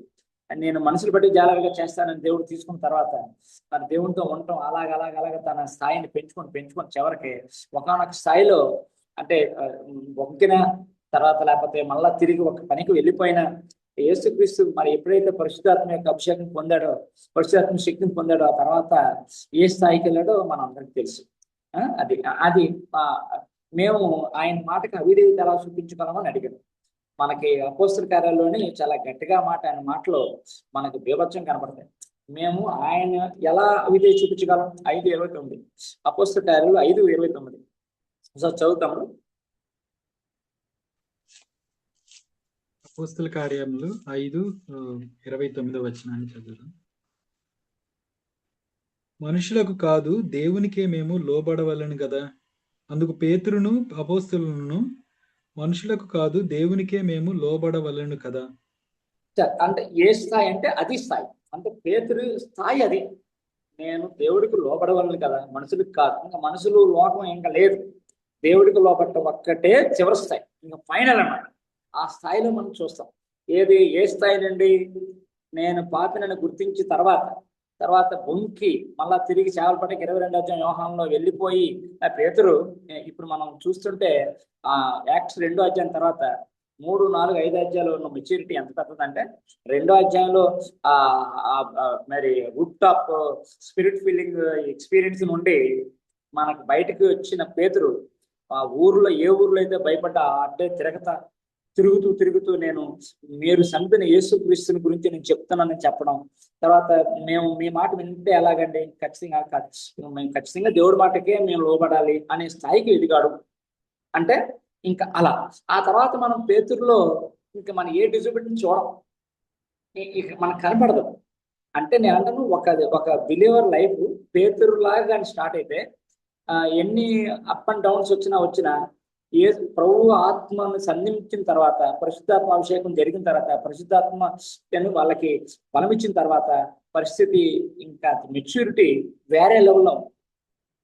నేను మనుషులు బట్టి జాగ్రత్తగా చేస్తానని దేవుడు తీసుకున్న తర్వాత మరి దేవునితో ఉండటం అలాగ తన స్థాయిని పెంచుకొని చివరికి ఒకనొక స్థాయిలో, అంటే ఒక్కిన తర్వాత లేకపోతే మళ్ళా తిరిగి ఒక పనికి వెళ్ళిపోయిన యేసుక్రీస్తు మరి ఎప్పుడైతే పరిశుద్ధాత్మ యొక్క అభిషేకం పొందాడో, పరిశుద్ధాత్మ శక్తిని పొందాడో, ఆ తర్వాత ఏ స్థాయికి వెళ్ళాడో మన అందరికి తెలుసు. అది మేము ఆయన మాటకి అవిధేయత ఎలా చూపించగలమని అడిగాడు. మనకి అపోస్తల కార్యాల్లోని చాలా గట్టిగా ఆయన మాటలో మనకు బీభత్సం కనబడతాయి. మేము ఆయన ఎలా అవిధేయత చూపించగలం? 5:29 అపోస్తల కార్యాలు 5:29 చదువుతాము. అపోస్తల కార్యములు 5:29 వచనాన్ని చదువుదాం. మనుషులకు కాదు దేవునికే మేము లోబడవలను కదా. అందుకు పేతురును అపోస్తలులను, మనుషులకు కాదు దేవునికే మేము లోబడవలను కదా. అంటే ఏ స్థాయి అంటే అది స్థాయి, అంటే పేతురు స్థాయి అది. నేను దేవుడికి లోబడవలను కదా, మనుషులకు కాదు. ఇంకా మనుషులు లోకం ఇంకా లేదు, దేవుడికి లోబట్ట ఒక్కటే చివరి స్థాయి, ఇంకా ఫైనల్ అన్నమాట. ఆ స్థాయిలో మనం చూస్తాం. ఏ స్థాయి నుండి నేను పాపినని గుర్తించి తర్వాత బొంకి మళ్ళా తిరిగి చేపల పట్టకి 22వ అధ్యాయం యోహానంలో వెళ్ళిపోయి పేతురు, ఇప్పుడు మనం చూస్తుంటే యాక్ట్స్ 2వ అధ్యాయం తర్వాత 3, 4, 5 అధ్యాయంలో ఉన్న మెచ్యూరిటీ ఎంత పెద్దదంటే, 2వ అధ్యాయంలో మరి root top spirit feeling experience నుండి మనకు బయటకు వచ్చిన పేతురు ఆ ఊర్లో, ఏ ఊర్లో అయితే భయపడ్డా అడ్డే తిరుగుతూ నేను మీరు చంపిన యేసుక్రీస్తుని గురించి నేను చెప్తున్నానని చెప్పడం. తర్వాత మేము మీ మాట వింటే ఎలాగండి, మేము ఖచ్చితంగా దేవుడి మాటకే మేము లోబడాలి అనే స్థాయికి ఎదిగాడు. అంటే ఇంకా అలా ఆ తర్వాత మనం పేతురులో ఇంకా మనం ఏ డిజబిలిటీని చూడం, మనకు కనపడదు. అంటే నేను అంటాను, ఒక బిలీవర్ లైఫ్ పేతురులాగా కానీ స్టార్ట్ అయితే ఎన్ని అప్ అండ్ డౌన్స్ వచ్చినా ఏ ప్రభు ఆత్మను సంధించిన తర్వాత, పరిశుద్ధాత్మ అభిషేకం జరిగిన తర్వాత, పరిశుద్ధాత్మ వాళ్ళకి బలమిచ్చిన తర్వాత పరిస్థితి ఇంకా మెచ్యూరిటీ వేరే లెవెల్లో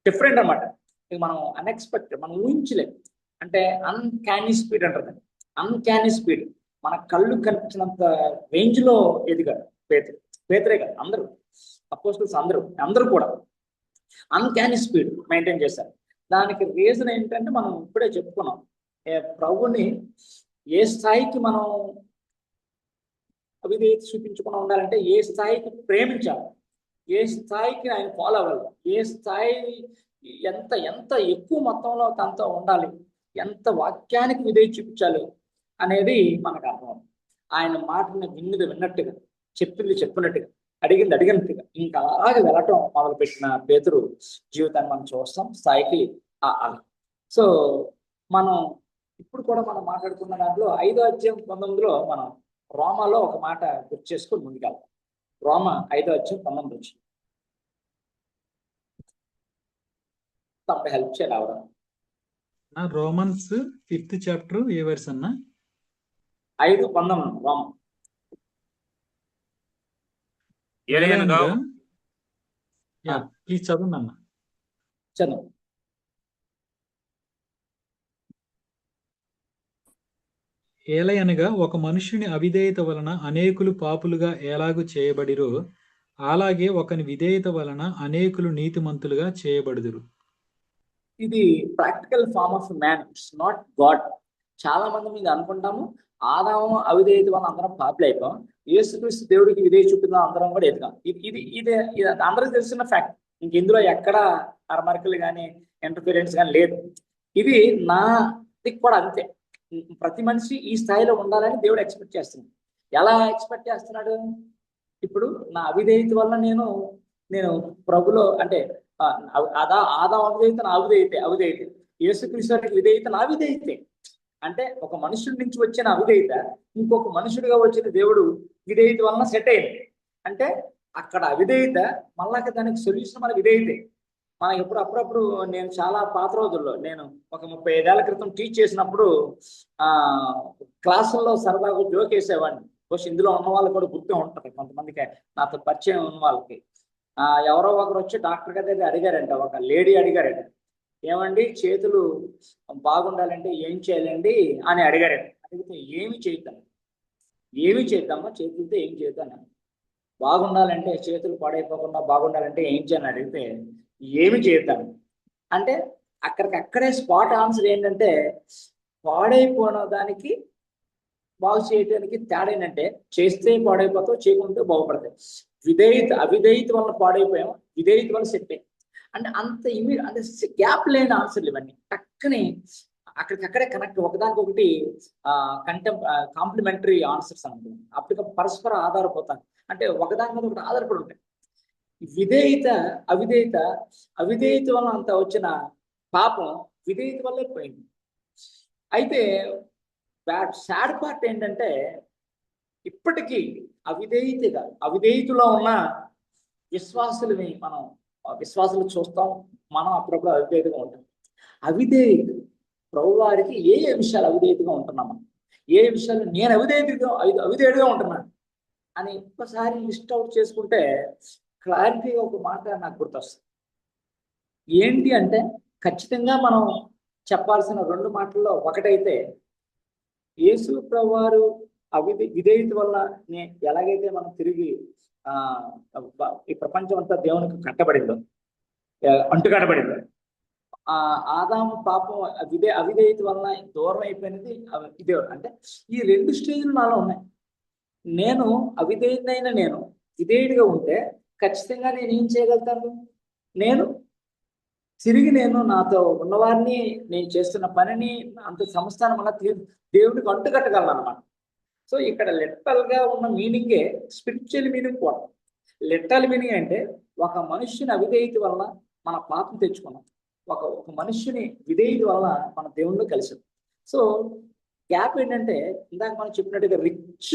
డిఫరెంట్ అన్నమాట. మనం అన్ఎక్స్పెక్టెడ్, మనం ఊహించలేం. అంటే అన్క్యానీ స్పీడ్ అంటారు. అన్క్యానీ స్పీడ్, మన కళ్ళు కనిపించినంత రేంజ్ లో ఎదిగాడు పేతురే కాదు, అందరూ అపోస్టల్స్ అందరూ కూడా అన్క్యానీ స్పీడ్ మెయింటైన్ చేశారు. దానికి రీజన్ ఏంటంటే మనం ఇప్పుడే చెప్పుకున్నాం. ప్రభుని ఏ స్థాయికి మనం అవిధేయత చూపించకుండా ఉండాలంటే, ఏ స్థాయికి ప్రేమించాలి, ఏ స్థాయికి ఆయన ఫాలో అవ్వాలి, ఏ స్థాయి ఎంత ఎంత ఎక్కువ మొత్తంలో తనతో ఉండాలి, ఎంత వాక్యానికి విధేయత చూపించాలి అనేది మనకు అర్థం. ఆయన మాటని విన్నట్టుగా, చెప్పింది చెప్పినట్టుగా, అడిగింది అడిగినట్టుగా ఇంకా అలాగే వెళ్ళటం మొదలుపెట్టిన పేతురు జీవితాన్ని మనం చూస్తాం స్థాయికి అలా. సో మనం ఇప్పుడు కూడా మనం మాట్లాడుకున్న దాంట్లో 5వ అధ్యాయం 19లో మనం రోమాలో ఒక మాట గుర్తు చేసుకుని ముందుకెళ్తాం. రోమా 5వ అధ్యాయం 19 తప్ప హెల్ప్ చేయాలి అవడం. రోమన్స్ 5th చాప్టర్ ఏ వర్స్ అన్నా? 5:19 రోమ. ప్లీజ్ చదవండి అన్న. చదువు. ఏలయనగా ఒక మనుష్యుని అవిధేయత వలన అనేకులు పాపులుగా ఎలాగూ చేయబడిరో, అలాగే ఒకని విధేయత వలన అనేకులు నీతిమంతులుగా చేయబడుదురు. ఇది practical form of man, it's not God. చాలా మంది మీద అనుకుంటాము ఆదాము అవిధేయత వల్ల అందరం పాపులు అయిపోయాం, యేసుక్రీస్తు దేవుడికి విధేయత చూపిద్దాం అందరం కూడా ఎదుగాం. ఇది అందరికి తెలిసిన ఫ్యాక్ట్. ఇంక ఇందులో ఎక్కడ అరమరికలు కానీ ఇంటర్ఫీరెన్స్ కానీ లేదు. ఇది నాది కూడా అంతే. ప్రతి మనిషి ఈ స్థాయిలో ఉండాలని దేవుడు ఎక్స్పెక్ట్ చేస్తున్నాడు. ఎలా ఎక్స్పెక్ట్ చేస్తున్నాడు? ఇప్పుడు నా అవిధేయత వల్ల నేను ప్రభులో అంటే ఆదాం అవిధేయత నా అవిధేయత, యేసుక్రీస్తు విధేయత నా విధేయతే. అంటే ఒక మనుషుడి నుంచి వచ్చిన అవిధేయత ఇంకొక మనుషుడిగా వచ్చిన దేవుడు విధేయత వలన సెట్ అయింది. అంటే అక్కడ అవిధేయత మళ్ళా దానికి సొల్యూషన్ మన విధేయతే. మనకి అప్పుడప్పుడు నేను చాలా పాత రోజుల్లో నేను ఒక 35 ఏళ్ల క్రితం టీచ్ చేసినప్పుడు క్లాసుల్లో సరదాగా జోక్ వేసేవాడిని. బహుశా ఇందులో ఉన్న వాళ్ళకి కూడా గుర్తే ఉంటుంది, కొంతమందికి నాతో పరిచయం ఉన్న వాళ్ళకి. ఎవరో ఒకరు వచ్చి డాక్టర్ గారి దగ్గర అడిగారంట, ఒక లేడీ అడిగారంట, ఏమండి చేతులు బాగుండాలంటే ఏం చేయాలండి అని అడిగారంట. అడిగితే ఏమి చేద్దామా చేతులతో ఏం చేద్దాను, బాగుండాలంటే చేతులు పాడైపోకుండా బాగుండాలంటే ఏం చేయని అడిగితే ఏమి చేద్దాం అంటే అక్కడికక్కడే స్పాట్ ఆన్సర్ ఏంటంటే, పాడైపోయిన దానికి బాగు చేయడానికి తేడా ఏంటంటే, చేస్తే పాడైపోతావు, చేయకుంటే బాగుపడతాయి. అవిధేయత వల్ల పాడైపోయాం, విధేయత వల్ల సెట్ అయ్యాం. అంటే అంత అంటే గ్యాప్ లేని ఆన్సర్లు ఇవన్నీ. టక్కని అక్కడికక్కడే కనెక్ట్, ఒకదానికొకటి కాంప్లిమెంటరీ ఆన్సర్స్ అనుకుంటాం. అప్పటికి పరస్పర ఆధారపోతాను, అంటే ఒకదాని మీద ఒకటి ఆధారపడి ఉంటాయి. అవిధేయత వల్ల అంత వచ్చిన పాపం విధేయత వల్లే పోయింది. అయితే సాడ్ పార్ట్ ఏంటంటే, ఇప్పటికీ అవిధేయతలో ఉన్న విశ్వాసులు చూస్తాం మనం. అప్పుడప్పుడు అవిధేయతగా ఉంటాం. అవిధేయత ప్రభు వారికి ఏ విషయాలు అవిధేయతగా ఉంటున్నాం, ఏ విషయాలు నేను అవిధేయుడిగా ఉంటున్నాను అని ఒక్కసారి లిస్ట్ అవుట్ చేసుకుంటే క్లారిటీగా ఒక మాట నాకు గుర్తొస్తుంది. ఏంటి అంటే, ఖచ్చితంగా మనం చెప్పాల్సిన 2 మాటల్లో ఒకటైతే, యేసు ప్రభువారు విధేయత వల్ల ఎలాగైతే మనం తిరిగి ఈ ప్రపంచం అంతా దేవునికి అంటుకట్టబడిందో, ఆదాము పాపం అవిధేయత వలన దూరం అయిపోయినది ఇదే. అంటే ఈ 2 స్టేజ్లు నాలో ఉన్నాయి. నేను విధేయుడిగా ఉంటే ఖచ్చితంగా నేను ఏం చేయగలుగుతాను, తిరిగి నాతో ఉన్నవారిని, నేను చేస్తున్న పనిని, అంత సంస్థానం అన్న దేవుడికి అంటుకట్టగలను అనమాట. సో ఇక్కడ లిటరల్ గా ఉన్న మీనింగే స్పిరిచువల్ మీనింగ్ కూడా. లిటరల్ మీనింగ్ అంటే, ఒక మనుష్యుని అవిధేయత వలన మన పాపం తెచ్చుకున్నాం, ఒక మనుష్యుని విధేయత వలన మన దేవుళ్ళు కలిసాం. సో గ్యాప్ ఏంటంటే, ఇందాక మనం చెప్పినట్టుగా రిచ్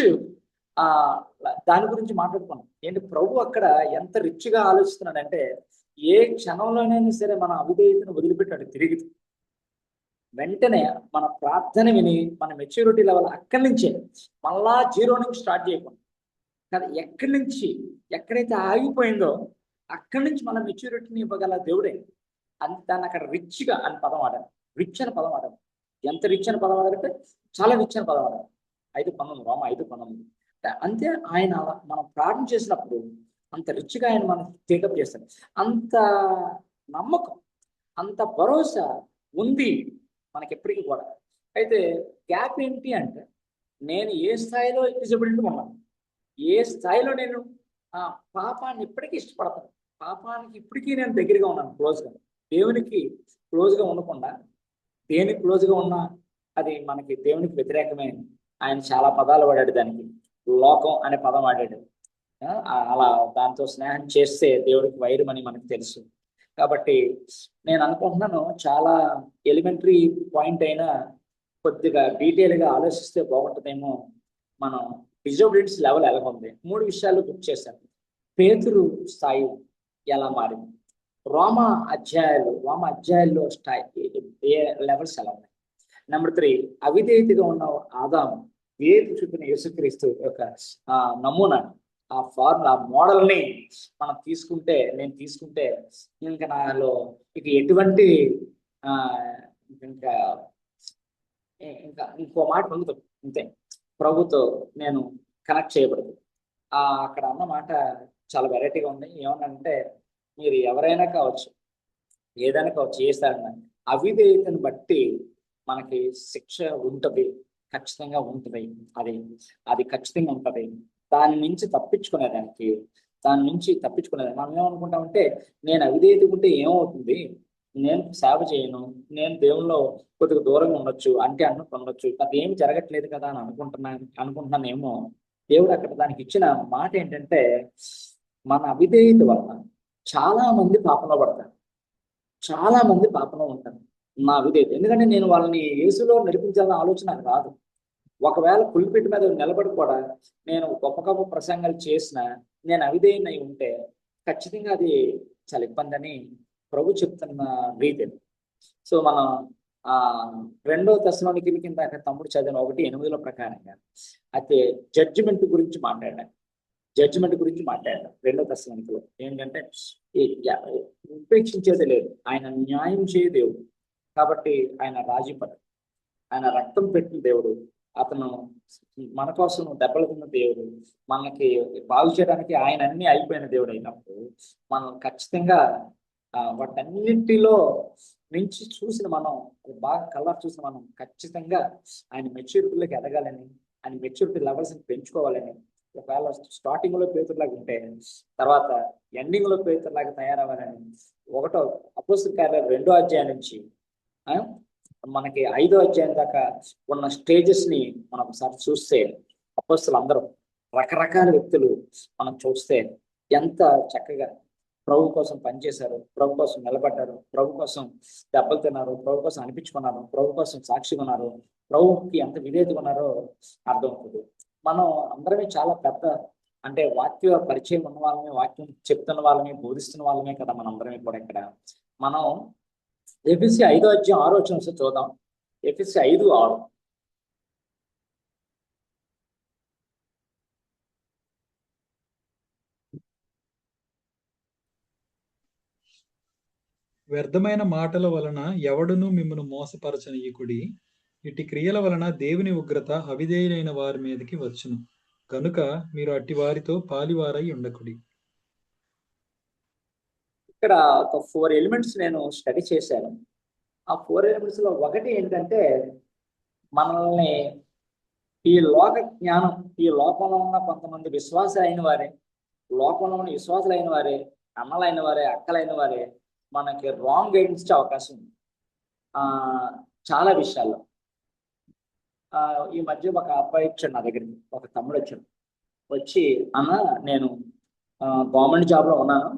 దాని గురించి మాట్లాడుకున్నాం. ఏంటి ప్రభు అక్కడ ఎంత రిచ్గా ఆలోచిస్తున్నాడంటే, ఏ క్షణంలోనైనా సరే మన అవిధేయతను వదిలిపెట్టాడు. తిరిగి వెంటనే మన ప్రార్థన విని మన మెచ్యూరిటీ లెవెల్ అక్కడి నుంచే, మళ్ళా 0 నుంచి స్టార్ట్ చేయకుండా కదా, ఎక్కడైతే ఆగిపోయిందో అక్కడి నుంచి మన మెచ్యూరిటీని ఇవ్వగల దేవుడే. దాన్ని అక్కడ రిచ్గా అని పదం ఆడాలి. రిచ్ అని పదం ఆడాలి. ఎంత రిచ్ అని పదం ఆడాలంటే చాలా రిచ్ అని పదం ఆడాలి. 5:19 5:19. అంతే. ఆయన మనం ప్రార్థన చేసినప్పుడు అంత రిచ్గా ఆయన మనం టేకప్ చేస్తాడు. అంత అంత భరోసా ఉంది మనకి ఎప్పటికీ కూడా. అయితే గ్యాప్ ఏంటి అంటే, నేను ఏ స్థాయిలో డిసప్పాయింట్గా ఉన్నాను, ఏ స్థాయిలో నేను ఆ పాపాన్ని ఇప్పటికీ ఇష్టపడతాను, పాపానికి ఇప్పటికీ నేను దగ్గరగా ఉన్నాను క్లోజ్గా. దేవునికి క్లోజ్గా ఉండకుండా దేనికి క్లోజ్గా ఉన్నా అది మనకి దేవునికి వ్యతిరేకమే. ఆయన చాలా పదాలు వాడాడు దానికి, లోకం అనే పదం వాడాడు. అలా దాంతో స్నేహం చేస్తే దేవుడికి వైరమని మనకు తెలుసు. కాబట్టి నేను అనుకుంటున్నాను చాలా ఎలిమెంటరీ పాయింట్ అయినా కొద్దిగా డీటెయిల్గా ఆలోచిస్తే బాగుంటుందేమో. మనం డిజోబిడియన్స్ లెవెల్ ఎలా ఉంది, 3 విషయాలు గుర్తు చేశాను. పేతురు స్థాయి ఎలా మారింది, రోమ అధ్యాయాల్లో స్థాయి లెవెల్స్ ఎలా ఉన్నాయి. నెంబర్ 3, అవిధేయతగా ఉన్న ఆదాము దేవుడు చూపిన యేసుక్రీస్తు యొక్క నమూనా, ఆ ఫార్ములా, ఆ మోడల్ని మనం నేను తీసుకుంటే ఇంకా నాలో ఇక ఎటువంటి ఇంకా ఇంకా ఇంకో మాట ఉండదు. అంతే, ప్రభుతో నేను కనెక్ట్ చేయబడదు. అక్కడ అన్న మాట చాలా వెరైటీగా ఉంది. ఏమన్నంటే, మీరు ఎవరైనా కావచ్చు, ఏదైనా కావచ్చు, చేస్తారన్న అవిధేయతను బట్టి మనకి శిక్ష ఉంటుంది, ఖచ్చితంగా ఉంటుంది. అది ఖచ్చితంగా ఉంటుంది. దాని నుంచి తప్పించుకునేదానికి మనం ఏమనుకుంటామంటే, నేను అవిధేయత ఉంటే ఏమవుతుంది, నేను సేవ చేయను, నేను దేవుల్లో కొద్దిగా దూరంగా ఉండొచ్చు అంటే ఉండొచ్చు, అది ఏమి జరగట్లేదు కదా అని అనుకుంటున్నానేమో. దేవుడు అక్కడ దానికి ఇచ్చిన మాట ఏంటంటే, మన అవిధేయత వలన చాలా మంది పాపంలో పడతారు, చాలా మంది పాపంలో ఉంటారు. నా అవిధేయత, ఎందుకంటే నేను వాళ్ళని యేసులో నడిపించాలన్న ఆలోచన నాకు రాదు. ఒకవేళ పులిపెట్టి మీద నిలబడి కూడా నేను గొప్ప గొప్ప ప్రసంగాలు చేసినా నేను అవిధేయనై ఉంటే ఖచ్చితంగా అది చాలా ఇబ్బంది అని ప్రభు చెప్తున్న రీతి. సో మనం 2 తెస్సలోనికీయుల కింద తమ్ముడు చదివిన 1:8 ప్రకారంగా అయితే జడ్జిమెంట్ గురించి మాట్లాడాను. 2 తెస్సలోనికీయులు ఏంటంటే, ఉపేక్షించేది లేదు, ఆయన న్యాయం చేయ దేవుడు కాబట్టి ఆయన రాజీ పడడు, ఆయన రక్తం పెట్టిన దేవుడు, అతను మన కోసం దెబ్బలు తిన్న దేవుడు, మనకి బాగు చేయడానికి ఆయన అన్ని అయిపోయిన దేవుడు అయినప్పుడు మనం ఖచ్చితంగా వాటన్నింటిలో నుంచి చూసిన మనం బాగా కలర్ చూసిన మనం ఖచ్చితంగా ఆయన మెచ్యూరిటీలోకి ఎదగాలని, ఆయన మెచ్యూరిటీ లెవెల్స్ పెంచుకోవాలని, ఒకవేళ స్టార్టింగ్ లో పేతురులాగా ఉంటే తర్వాత ఎండింగ్ లో పేతురులాగా తయారవ్వాలని, అపోస్తలుల కార్యాలు 2వ అధ్యాయం నుంచి మనకి 5వ అధ్యాయం దాకా ఉన్న స్టేజెస్ ని మనం ఒకసారి చూస్తే, అపోస్తలులు అందరూ రకరకాల వ్యక్తులు మనం చూస్తే ఎంత చక్కగా ప్రభు కోసం పనిచేశారు, ప్రభు కోసం నిలబడ్డారు, ప్రభు కోసం దెబ్బలు తిన్నారు, ప్రభు కోసం అనిపించుకున్నారు, ప్రభు కోసం సాక్షిగా ఉన్నారు, ప్రభుకి ఎంత విధేయతగా ఉన్నారో అర్థమవుతుంది. మనం అందరమే చాలా పెద్ద అంటే వాక్య పరిచయం ఉన్న వాళ్ళమే, వాక్యం చెప్తున్న వాళ్ళమే, బోధిస్తున్న వాళ్ళమే కదా మనం అందరమే కూడా. ఇక్కడ మనం ఎఫెసీ 5వ అధ్యాయం 6వ వచనం చూద్దాం. ఎఫెసీ 5:6. వ్యర్థమైన మాటల వలన ఎవడును మిమ్మను మోసపరచనీయకుడి, ఇటు క్రియల వలన దేవుని ఉగ్రత అవిధేయులైన వారి మీదకి వచ్చును, కనుక మీరు అట్టి వారితో పాలివారై ఉండకుడి. ఇక్కడ ఒక 4 ఎలిమెంట్స్ నేను స్టడీ చేశాను. ఆ 4 ఎలిమెంట్స్ లో ఒకటి ఏంటంటే, మనల్ని ఈ లోక జ్ఞానం, ఈ లోకంలో ఉన్న కొంతమంది విశ్వాసులైన వారే, లోకంలో ఉన్న విశ్వాసులైన వారే, అన్నలైన వారే, అక్కలైన వారే మనకి రాంగ్ గైడెన్స్ ఇచ్చే అవకాశం ఉంది చాలా విషయాల్లో. ఈ మధ్య ఒక అబ్బాయి వచ్చాడు నా దగ్గరికి, ఒక తమ్ముడు వచ్చాడు. వచ్చి, అన్న నేను గవర్నమెంట్ జాబ్లో ఉన్నాను,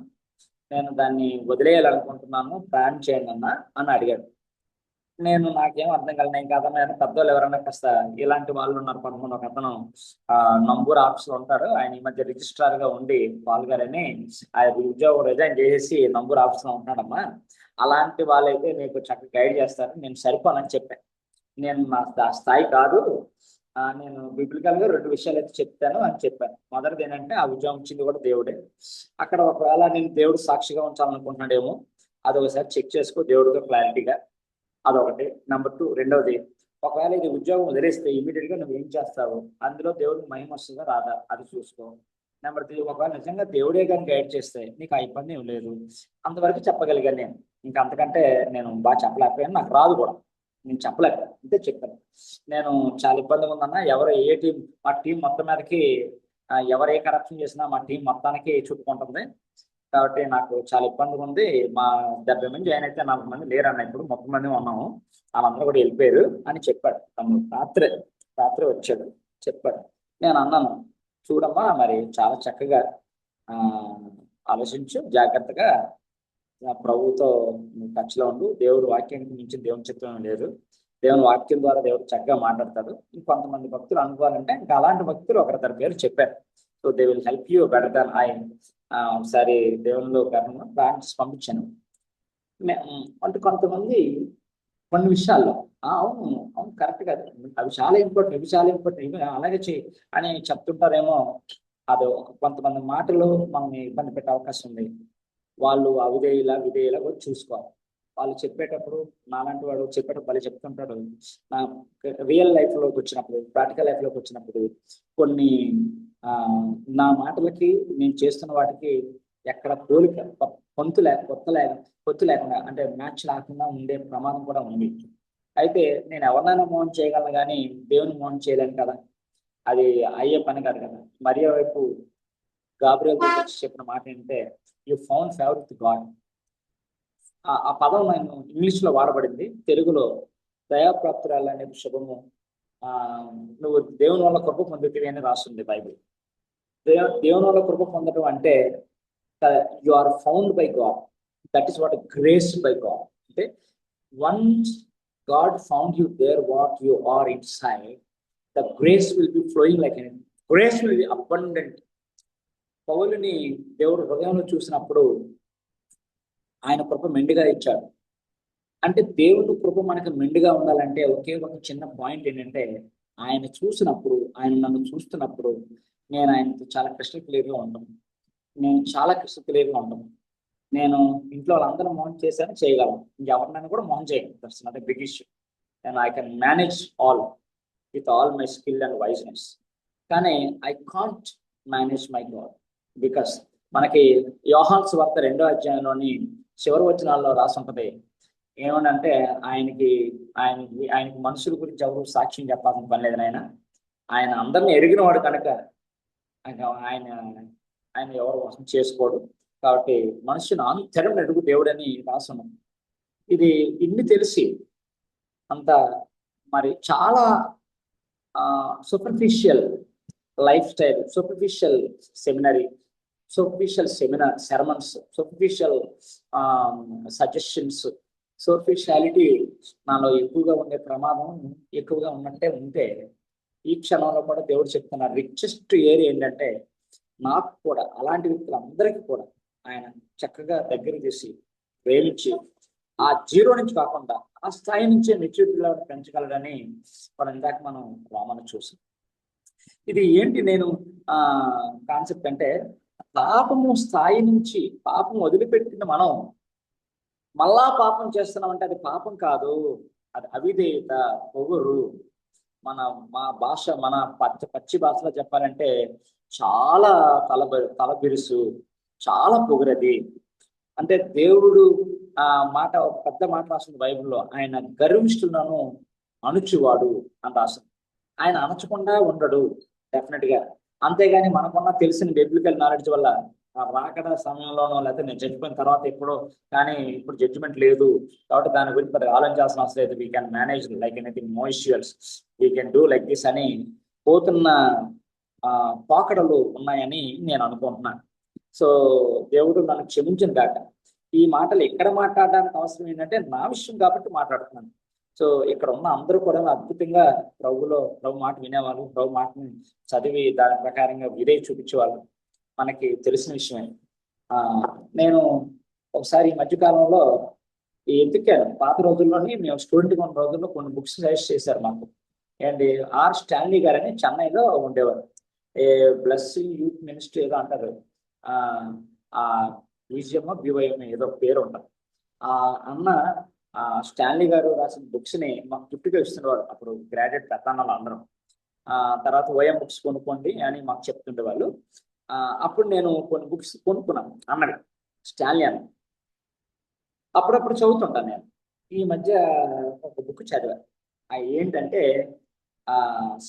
నేను దాన్ని వదిలేయాలనుకుంటున్నాను, ప్లాన్ చేయండి అన్న అని అడిగాడు. నాకేం అర్థం కాలేదు. నేను కదా పెద్దవాళ్ళు ఎవరైనా కాస్త ఇలాంటి వాళ్ళు ఉన్నారు కొంతమంది. ఒక అతను నంబూర్ ఆఫీస్ లో ఉంటారు, ఆయన ఈ మధ్య రిజిస్ట్రార్ గా ఉండి పాల్గారని ఆయన ఉద్యోగం రిజైన్ చేసేసి నంబూర్ ఆఫీస్ లో ఉంటున్నాడమ్మా, అలాంటి వాళ్ళైతే నీకు చక్కగా గైడ్ చేస్తారు, నేను సరిపోనని చెప్పాను. నేను నా స్థాయి కాదు, నేను బిబ్లికల్ గా 2 విషయాలు అయితే చెప్తాను అని చెప్పాను. మొదటిది ఏంటంటే, ఆ ఉద్యోగం ఇచ్చింది కూడా దేవుడే. అక్కడ ఒకవేళ నేను దేవుడు సాక్షిగా ఉంచాలనుకుంటున్నాడేమో, అది ఒకసారి చెక్ చేసుకో దేవుడితో క్లారిటీగా, అదొకటి. నెంబర్ 2, రెండవది, ఒకవేళ ఇది ఉద్యోగం వదిలేస్తే ఇమీడియట్ గా నువ్వు ఏం చేస్తావు, అందులో దేవుడికి మహిమ వస్తుందా రాదా అది చూసుకో. నెంబర్ 3, ఒకవేళ నిజంగా దేవుడే కానీ గైడ్ చేస్తే నీకు ఆ ఇబ్బంది ఏం లేదు. అంతవరకు చెప్పగలిగాను నేను. ఇంకా అంతకంటే నేను బాగా చెప్పలేకపోయాను, నాకు రాదు కూడా, నేను చెప్పలేకపోయాను, అంతే చెప్పాను. నేను చాలా ఇబ్బందిగా ఉందన్న, ఎవరు ఏ టీం, మా టీం మొత్తం మీదకి ఎవరు ఏ కరప్షన్ చేసినా మా టీం మొత్తానికి చుట్టుకుంటుంది, కాబట్టి నాకు చాలా ఇబ్బందిగా ఉంది. మా 70 మంది జాయిన్ అయితే 40 మంది లేరన్న, ఇప్పుడు 30 మంది ఉన్నాము, వాళ్ళందరూ కూడా వెళ్ళిపోయారు అని చెప్పాడు తను. రాత్రి వచ్చాడు చెప్పాడు. నేను అన్నాను, చూడమ్మా మరి చాలా చక్కగా ఆ ఆలోచించు, జాగ్రత్తగా ప్రభువుతో టచ్లో ఉండు, దేవుడు వాక్యానికి మించి దేవుని చిత్రం లేదు, దేవుని వాక్యం ద్వారా దేవుడు చక్కగా మాట్లాడతాడు. ఇంకొంతమంది భక్తులు అనుకోవాలంటే ఇంకా అలాంటి భక్తులు ఒకరిద్దరు పేరు చెప్పారు. So they will help you better than I. ఒకసారి దేవునిలో కారణంగా ప్లాన్స్ పంపించాను. అంటే కొంతమంది కొన్ని విషయాల్లో అవును అవును కరెక్ట్ కాదు, అవి చాలా ఇంపార్టెంట్, ఇవి చాలా ఇంపార్టెంట్, ఇవి అలాగే చేయి అని చెప్తుంటారేమో. అది కొంతమంది మాటలు మనల్ని ఇబ్బంది పెట్టే అవకాశం ఉంది. వాళ్ళు అవిధేయులా విధేయులా కూడా చూసుకోవాలి. వాళ్ళు చెప్పేటప్పుడు, నాలాంటి వాడు చెప్పేటప్పుడు వాళ్ళు చెప్తుంటాడు, నా రియల్ లైఫ్లోకి వచ్చినప్పుడు, ప్రాక్టికల్ లైఫ్లోకి వచ్చినప్పుడు కొన్ని నా మాటలకి నేను చేస్తున్న వాటికి ఎక్కడ పోలిక పొత్తు లేకుండా అంటే మ్యాచ్ లేకుండా ఉండే ప్రమాదం కూడా ఉంది. అయితే నేను ఎవరినైనా మోహన్ చేయగలను కానీ దేవుని మోహన్ చేయలేను కదా, అది అయ్యే పని కాదు కదా. మరియ వైపు గాబ్రియల్ చెప్పిన మాట ఏంటంటే, you found favour with God. ఆ పదం నేను ఇంగ్లీష్ లో వాడబడింది, తెలుగులో దయాప్రాప్తురాలు అనే శుభము, నువ్వు దేవుని వల్ల కృప పొందుతుంది అని రాస్తుంది బైబిల్. దేవుని వల్ల కృప పొందడం అంటే you are found by God, that is what grace by God. అంటే once God found you there what you are inside, the grace will be flowing like an grace will be abundant. పౌలుని దేవుడు హృదయంలో చూసినప్పుడు ఆయన కృప మెండుగా ఇచ్చాడు. అంటే దేవుడు కృప మనకు మెండుగా ఉండాలంటే ఒకే ఒక చిన్న పాయింట్ ఏంటంటే, ఆయన చూసినప్పుడు, ఆయన నన్ను చూస్తున్నప్పుడు నేను ఆయనతో చాలా క్రిస్టల్ క్లియర్గా ఉంటాను. నేను ఇంట్లో వాళ్ళందరూ మోహన్ చేశాను, చేయగలను, ఇంకెవరినైనా కూడా మోహన్ చేయగలను. That's not a big issue. And I can manage all with all my skill and wiseness. కానీ I can't manage my God, because మనకి యోహాను సువార్త 2వ అధ్యాయంలోని చివరి వచనాల్లో రాసి ఉంటుంది ఏమనంటే, ఆయనకి మనుషుల గురించి ఎవరు సాక్ష్యం చెప్పాల్సిన పని లేదు. ఆయన అందరిని ఎరిగిన వాడు కనుక ఆయన ఎవరు వసం చేసుకోడు. కాబట్టి మనుషుని అంతరం ఎడుగు దేవుడని రాసున్నాం. ఇది ఇన్ని తెలిసి అంత మరి చాలా superficial life style, superficial sermons, superficial suggestions, superficiality నాలో ఎక్కువగా ఉండే ప్రమాదం ఎక్కువగా ఉన్నట్టే ఉంటే, ఈ క్షణంలో కూడా దేవుడు చెప్తున్నారు రిచెస్ట్ ఏరియా ఏంటంటే, నాకు కూడా అలాంటి వ్యక్తులందరికీ కూడా ఆయన చక్కగా దగ్గర తీసి ప్రేమించి ఆ జీరో నుంచి కాకుండా ఆ స్థాయి నుంచే మెచ్యూరిటీలో పెంచగలడని ఇందాక మనం రామను చూసాం. ఇది ఏంటి నేను కాన్సెప్ట్ అంటే, పాపము స్థాయి నుంచి పాపం వదిలిపెట్టిన మనం మళ్ళా పాపం చేస్తున్నామంటే అది పాపం కాదు, అది అవిధేయత, పొగురు. మా భాష, మన పచ్చి భాషలో చెప్పాలంటే చాలా తలబిరుసు, చాలా పొగురది. అంటే దేవుడు మాట, పెద్ద మాట రాస్తుంది బైబిల్లో, ఆయన గర్విష్ఠులను అణుచువాడు అని రాస్తుంది. ఆయన అణచకుండా ఉండడు డెఫినెట్ గా. అంతేగాని మనకున్న తెలిసిన బిబ్లికల్ నాలెడ్జ్ వల్ల రాకడ సమయంలోనో లేకపోతే నేను చచ్చిపోయిన తర్వాత ఎప్పుడో, కానీ ఇప్పుడు జడ్జిమెంట్ లేదు కాబట్టి దాని గురించి పెద్దగా ఆలోచించాల్సిన అవసరం లేదు, we can manage like anything మోయిస్చువల్స్, we can do like this అని పోతున్న పోకడలు ఉన్నాయని నేను అనుకుంటున్నాను. సో దేవుడు నన్ను క్షమించిన కాక ఈ మాటలు ఎక్కడ మాట్లాడడానికి అవసరం ఏంటంటే నా విషయం కాబట్టి మాట్లాడుతున్నాను. సో ఇక్కడ ఉన్న అందరూ కూడా అద్భుతంగా ప్రభు మాట వినేవాళ్ళు, ప్రభు మాటని చదివి దాని ప్రకారంగా విధేయ చూపించేవాళ్ళు, మనకి తెలిసిన విషయమే. నేను ఒకసారి ఈ మధ్యకాలంలో ఎత్తికాను, పాత రోజుల్లోని మేము స్టూడెంట్గా ఉన్న రోజుల్లో కొన్ని బుక్స్ సజెస్ట్ చేశారు మాకు. అండ్ ఆర్ స్టాన్లీ గారని చెన్నైలో ఉండేవారు, ఏ బ్లెస్సింగ్ యూత్ మినిస్ట్రీ ఏదో అంటారు, మ్యూజియం బివైఎం ఏదో పేరు ఉంటుంది. అన్న స్టాన్లీ గారు రాసిన బుక్స్ ని మాకు గిఫ్ట్గా ఇస్తుండేవారు అప్పుడు గ్రాడ్యుయేట్ పెద్దన్నలు అందరం. తర్వాత ఓఎం బుక్స్ కొనుక్కోండి అని మాకు చెప్తుండే వాళ్ళు. అప్పుడు నేను కొన్ని బుక్స్ కొనుక్కున్నాను అన్నది స్టాన్లీ అన్న. అప్పుడప్పుడు చదువుతుంటాను నేను. ఈ మధ్య ఒక బుక్ చదివాను. ఏంటంటే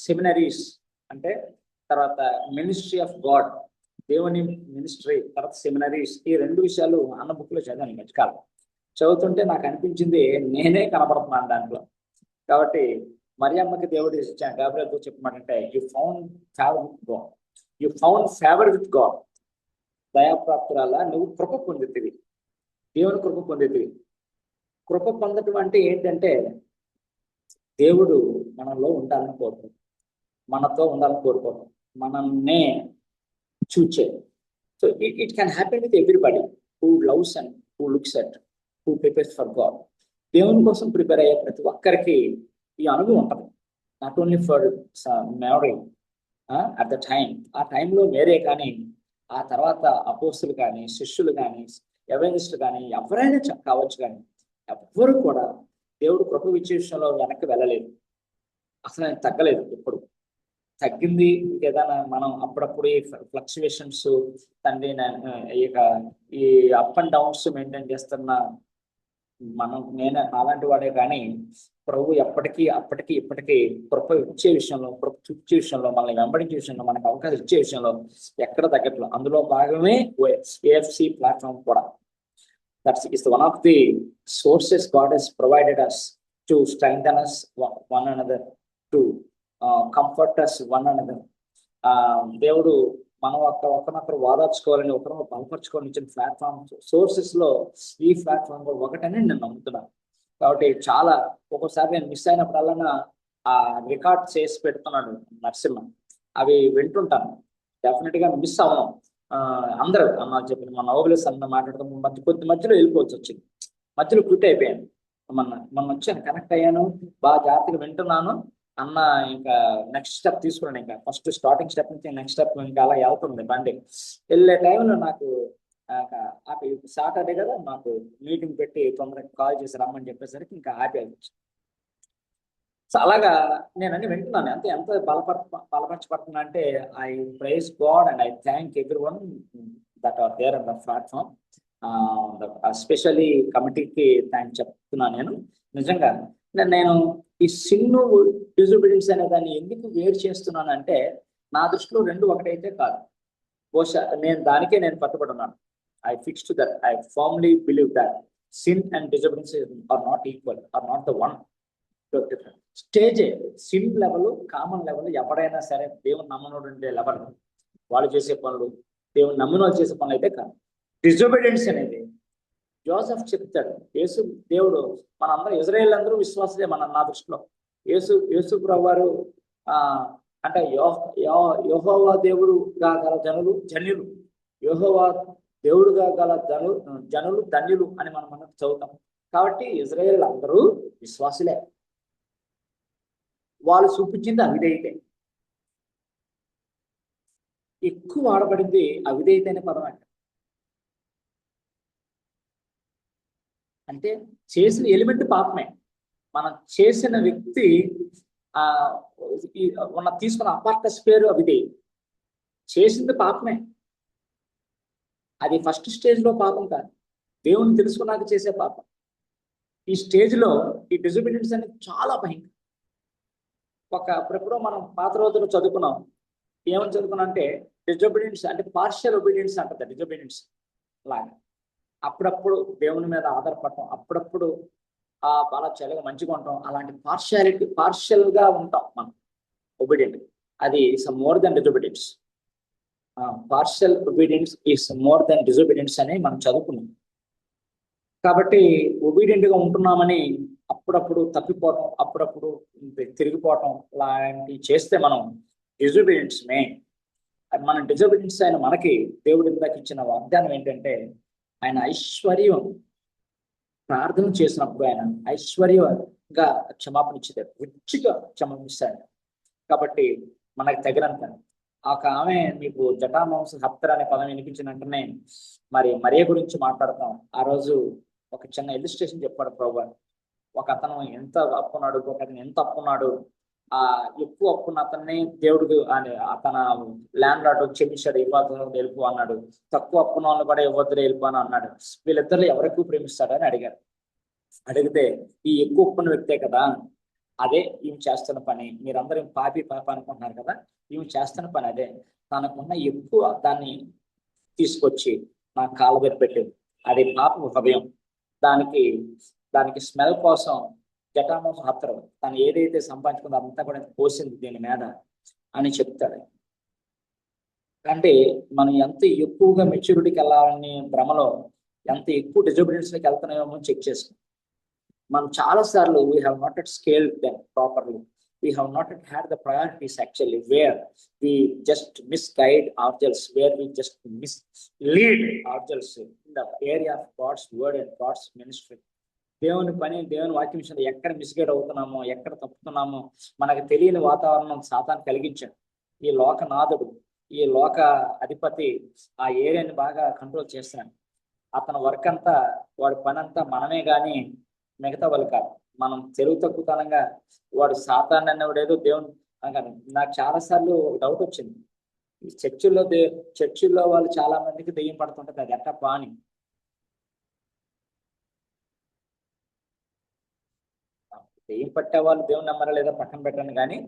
సెమినరీస్ అంటే, తర్వాత మినిస్ట్రీ ఆఫ్ గాడ్, దేవుని మినిస్ట్రీ, తర్వాత సెమినరీస్, ఈ 2 విషయాలు అన్న బుక్ లో చదివాను ఈ మధ్యకాలం. చదువుతుంటే నాకు అనిపించింది నేనే కనబడుతున్నాను దాంట్లో. కాబట్టి మరియమ్మకి దేవుడు గాబ్రియల్తో చెప్పమంటే, you found favour with God, you found favour with God. దయాప్రాప్తురాలా, నువ్వు కృప పొందుతుంది, దేవుని కృప పొందుతుంది. కృప పొందటం అంటే ఏంటంటే, దేవుడు మనలో ఉండాలని కోరుకుంటాం, మనతో ఉండాలని కోరుకోవడం, మనల్నే చూచే. So it can happen with everybody who loves and who looks at, who prepares for God. దేవుని కోసం ప్రిపేర్ అయ్యే ప్రతి ఒక్కరికి ఈ అనుభవం ఉంటుంది. Not only for Mary at the time, ఆ టైంలో మేరే కానీ, ఆ తర్వాత అపోస్తులు కానీ, శిష్యులు కానీ, ఎవెంజలిస్టులు కానీ, ఎవరైనా కావచ్చు, కానీ ఎవ్వరు కూడా దేవుడు కృప ఇచ్చే విషయంలో వెనక్కి వెళ్ళలేదు. అసలు ఆయన తగ్గలేదు. ఎప్పుడు తగ్గింది ఏదైనా మనం అప్పుడప్పుడు ఈ ఫ్లక్చువేషన్స్ తండ్రి ఇక ఈ అప్ అండ్ డౌన్స్ మెయింటైన్ చేస్తున్న నేను అలాంటి వాడే, కానీ ప్రభు ఎప్పటికీ అప్పటికీ ఇప్పటికీ కృప ఇచ్చే విషయంలో, కృప చూపించే విషయంలో, మనల్ని వెంబడించే విషయంలో, మనకు అవకాశం ఇచ్చే విషయంలో ఎక్కడ తగ్గట్లేదు. అందులో భాగమే ఏఎఫ్సి ప్లాట్ఫామ్ కూడా. That's is one of the sources God he's provided us to strengthen us one another, to comfort us one another. దేవుడు మనం ఒకరినొకరు వాదార్చుకోవాలని, ఒకరినొకరు బలపరచుకోవాలని ఇచ్చిన ప్లాట్ఫామ్ సోర్సెస్ లో ఈ ప్లాట్ఫామ్ కూడా ఒకటని నేను నమ్ముతున్నాను. కాబట్టి చాలా ఒక్కోసారి నేను మిస్ అయినప్పుడల్లా రికార్డ్ చేసి పెడుతున్నాడు నరసింహ, అవి వింటుంటాను. డెఫినెట్ గా మిస్ అవ్వను. అందరూ అన్న చెప్పిన మన నోబెలిస్ అన్న మాట్లాడుతూ కొద్ది మధ్యలో వెళ్ళిపోవచ్చు, వచ్చింది మధ్యలో క్విట్ అయిపోయాను. మొన్న వచ్చాను, కనెక్ట్ అయ్యాను, బాగా జాగ్రత్తగా వింటున్నాను అన్న. ఇంకా నెక్స్ట్ స్టెప్ తీసుకున్నాను. ఇంకా ఫస్ట్ స్టార్టింగ్ స్టెప్ నుంచి నెక్స్ట్ స్టెప్ ఇంకా అలా వెళ్తుంది బండి. వెళ్ళే టైంలో నాకు సాటర్డే కదా, మాకు మీటింగ్ పెట్టి తొందరగా కాల్ చేసి రమ్మని చెప్పేసరికి ఇంకా హ్యాపీ అనిపించింది. సో అలాగా నేను అన్ని వింటున్నాను. ఎంత బలపరచబడుతున్నా అంటే, I praise God and I thank everyone that are there on the platform. Especially కమిటీకి థ్యాంక్స్ చెప్తున్నాను. నేను నిజంగా నేను ఈ సిన్ డిజోబీడియన్స్ అనే దాన్ని ఎందుకు వేరు చేస్తున్నాను అంటే, నా దృష్టిలో 2 ఒకటైతే కాదు. బహుశా దానికే నేను పట్టుబడున్నాను. I fix to that. I firmly believe that sin and disobedience are not equal, are not the one. స్టేజే సిన్ లెవెల్, కామన్ లెవెల్. ఎవరైనా సరే దేవుని నమ్మనోడు ఉండే లెవెల్ వాళ్ళు చేసే పనులు, దేవుని నమ్మిన వాళ్ళు చేసే పనులు అయితే కాదు. డిజోబీడియన్స్ అనేది జోసెఫ్ చెప్తాడు. దేవుడు మనందరూ ఇజ్రాయేల్ అందరూ విశ్వాసులే నా దృష్టిలో. యేసు ప్రభు వారు అంటే యెహోవా దేవుడుగా గల జనులు, యెహోవా దేవుడుగా గల జనులు ధన్యులు అని మనం చదువుతాం. కాబట్టి ఇజ్రాయేల్ అందరూ విశ్వాసులే. వాళ్ళు చూపించింది అవిధేయతే. ఎక్కువ వాడబడింది అవిధేయత అనే పదం అంటే చేసిన ఎలిమెంట్ పాపమే. మనం చేసిన వ్యక్తి తీసుకున్న అపార్టస్ పేరు అవిధేయ. చేసింది పాపమే. అది ఫస్ట్ స్టేజ్ లో పాపం కాదు, దేవుని తెలుసుకున్నాక చేసే పాపం. ఈ స్టేజ్ లో ఈ డిజోబీడియన్స్ అనేది చాలా భయంకరం. అప్పుడెప్పుడో మనం పాత రోజుల్లో చదువుకున్నాం. ఏమని చదువుకున్నాం అంటే, డిజోబీడియన్స్ అంటే పార్షియల్ ఒబీడియన్స్ అంటారు. డిజోబీడియన్స్ లాగా అప్పుడప్పుడు దేవుని మీద ఆధారపడటం, అప్పుడప్పుడు అలా చాలా మంచిగా ఉంటాం. అలాంటి పార్షియల్ గా ఉంటాం మనం ఒబీడియంట్. అది is more than disobedience. Partial obedience is more than disobedience అని మనం చదువుకున్నాం. కాబట్టి ఒబీడియంట్ గా ఉంటున్నామని అప్పుడప్పుడు తప్పిపోవటం, అప్పుడప్పుడు తిరిగిపోవటం లాంటివి చేస్తే మనం డిజోబీడియన్స్ మన డిజోబీడియన్స్ అయిన మనకి దేవుడి ఇందాక ఇచ్చిన వాగ్దానం ఏంటంటే, ఆయన ఐశ్వర్యం ప్రార్థన చేసినప్పుడు ఆయన ఐశ్వర్యంగా క్షమాపణ ఇచ్చేది, రుచిగా క్షమిస్తాడు. కాబట్టి మనకు తగినంత ఆమె మీకు జటామాంస హప్తర అనే పదం వినిపించిన వెంటనే మరియ గురించి మాట్లాడతాం. ఆ రోజు ఒక చిన్న ఇలిస్ట్రేషన్ చెప్పాడు ప్రభు. ఒక అతను ఎంత అప్పున్నాడు, ఒక అతను ఎంత అప్పున్నాడు, ఆ ఎక్కువ అప్పున్న అతన్ని దేవుడు అని తన ల్యాండ్ లార్డ్ క్షమించాడు, ఇవ్వద్దు వెళ్ళిపో అన్నాడు. తక్కువ అప్పున్న వాళ్ళు కూడా ఇవ్వద్దు వెళ్ళిపో అని అన్నాడు. వీళ్ళిద్దరు ఎవరు ఎక్కువ ప్రేమిస్తాడని అడిగారు. అడిగితే ఈ ఎక్కువ ఒప్పున్న వ్యక్తే కదా, అదే ఈమె చేస్తున్న పని. మీరందరూ పాపి పాప అనుకుంటున్నారు కదా, ఈమె చేస్తున్న పని అదే. తనకున్న ఎక్కువ దాన్ని తీసుకొచ్చి నా కాళ్ళ దగ్గర పెట్టింది. అది పాప హృదయం. దానికి దానికి స్మెల్ కోసం జటామోహ హత్తరు తను ఏదైతే సంపాదించుకుందో అంతా కూడా పోసింది దీని మీద అని చెప్తాడు. అంటే మనం ఎంత ఎక్కువగా మెచ్యూరిటీకి వెళ్ళాలని భ్రమలో ఎంత ఎక్కువ డిజబిలిటీస్లోకి వెళ్తున్నామో చెక్ చేసుకో. మనం చాలా సార్లు we have not at scale them properly. We have not had the priorities actually, where we just misguide ourselves, where we just mislead ourselves in the area of God's word and God's ministry. దేవుని పని, దేవుని వాక్యం విషయంలో ఎక్కడ misguide అవుతున్నామో, ఎక్కడ తప్పుతున్నామో మనకు తెలియని వాతావరణం సాతాను కలిగించాడు. ఈ లోకనాథుడు, ఈ లోక అధిపతి ఆ ఏరియాని బాగా కంట్రోల్ చేస్తున్నాడు. అతని వర్క్ అంతా, వాడి పని అంతా మనమే కానీ మిగతా వాళ్ళు కాదు. మనం తెలుగు తక్కువతనంగా వాడు సాతాన్ని అన్నవాడు ఏదో దేవుని అనగానే నాకు చాలా సార్లు ఒక డౌట్ వచ్చింది. ఈ చర్చిల్లో వాళ్ళు చాలా మందికి దెయ్యం పడుతుంటది, అది ఎట్టప్పా అని. దెయ్యం పట్టే వాళ్ళు దేవుని నమ్మరా లేదా పక్కన పెట్టండి, కానీ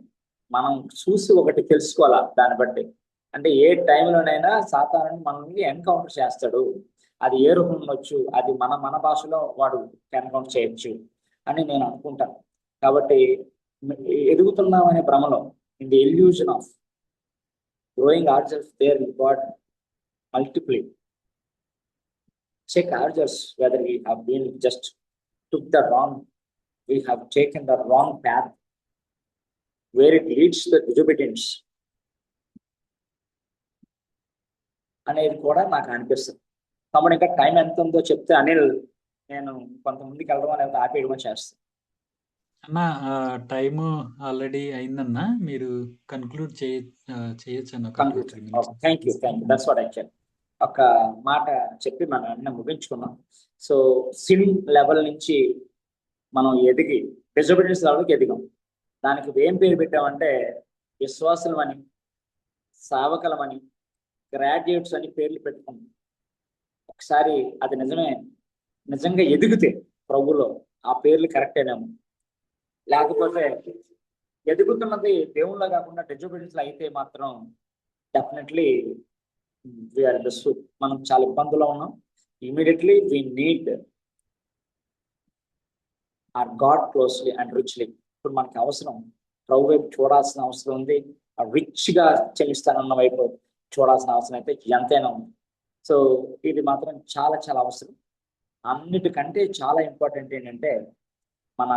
మనం చూసి ఒకటి తెలుసుకోవాలా దాన్ని బట్టి. అంటే ఏ టైంలోనైనా సాతాను మనల్ని ఎన్కౌంటర్ చేస్తాడు. అది ఏ రూపం ఉండొచ్చు, అది మన మన భాషలో వాడు ఎన్కౌంటర్ చేయొచ్చు అని నేను అనుకుంటాను. కాబట్టి ఎదుగుతున్నామనే భ్రమలో, in the illusion of growing ourselves there in God multiply, check ourselves whether we have been just took the wrong, we have taken the wrong path where it leads to the disobedience అనేది కూడా నాకు అనిపిస్తుంది. తమ్ముడు ఇంకా time ఎంత ఉందో చెప్తే అనిల్ నేను కొంతమందికి వెళ్ళడం అనేది ఆపేయడం చేస్తాను. అన్న టైము ఆల్రెడీ అయిందన్న, మీరు కన్క్లూడ్ చేయొచ్చు అన్న. Thank you that's what actual ఒక మాట చెప్పి మనం అన్న ముగించుకున్నాం. సో సిన్ లెవెల్ నుంచి మనం ఎదిగి డిజబిలిటీస్ లెవెల్కి ఎదిగాం. దానికి ఏం పేరు పెట్టామంటే విశ్వాసులమని, సేవకులమని, గ్రాడ్యుయేట్స్ అని పేర్లు పెట్టుకున్నాం. ఒకసారి అది నిజంగా ఎదిగితే ప్రభులో ఆ పేర్లు కరెక్టేనేమో. లేకపోతే ఎదుగుతున్నది దేవుళ్ళ కాకుండా డిజబిలిటీస్ అయితే మాత్రం డెఫినెట్లీ వీఆర్ మనం చాలా ఇబ్బందుల్లో ఉన్నాం. Immediately we need our God closely and richly. ఇప్పుడు మనకి అవసరం ప్రభు వైపు చూడాల్సిన అవసరం ఉంది. రిచ్గా చెల్లిస్తానన్న వైపు చూడాల్సిన అవసరం అయితే ఎంతైనా ఉంది. సో ఇది మాత్రం చాలా చాలా అవసరం. అన్నిటికంటే చాలా ఇంపార్టెంట్ ఏంటంటే మన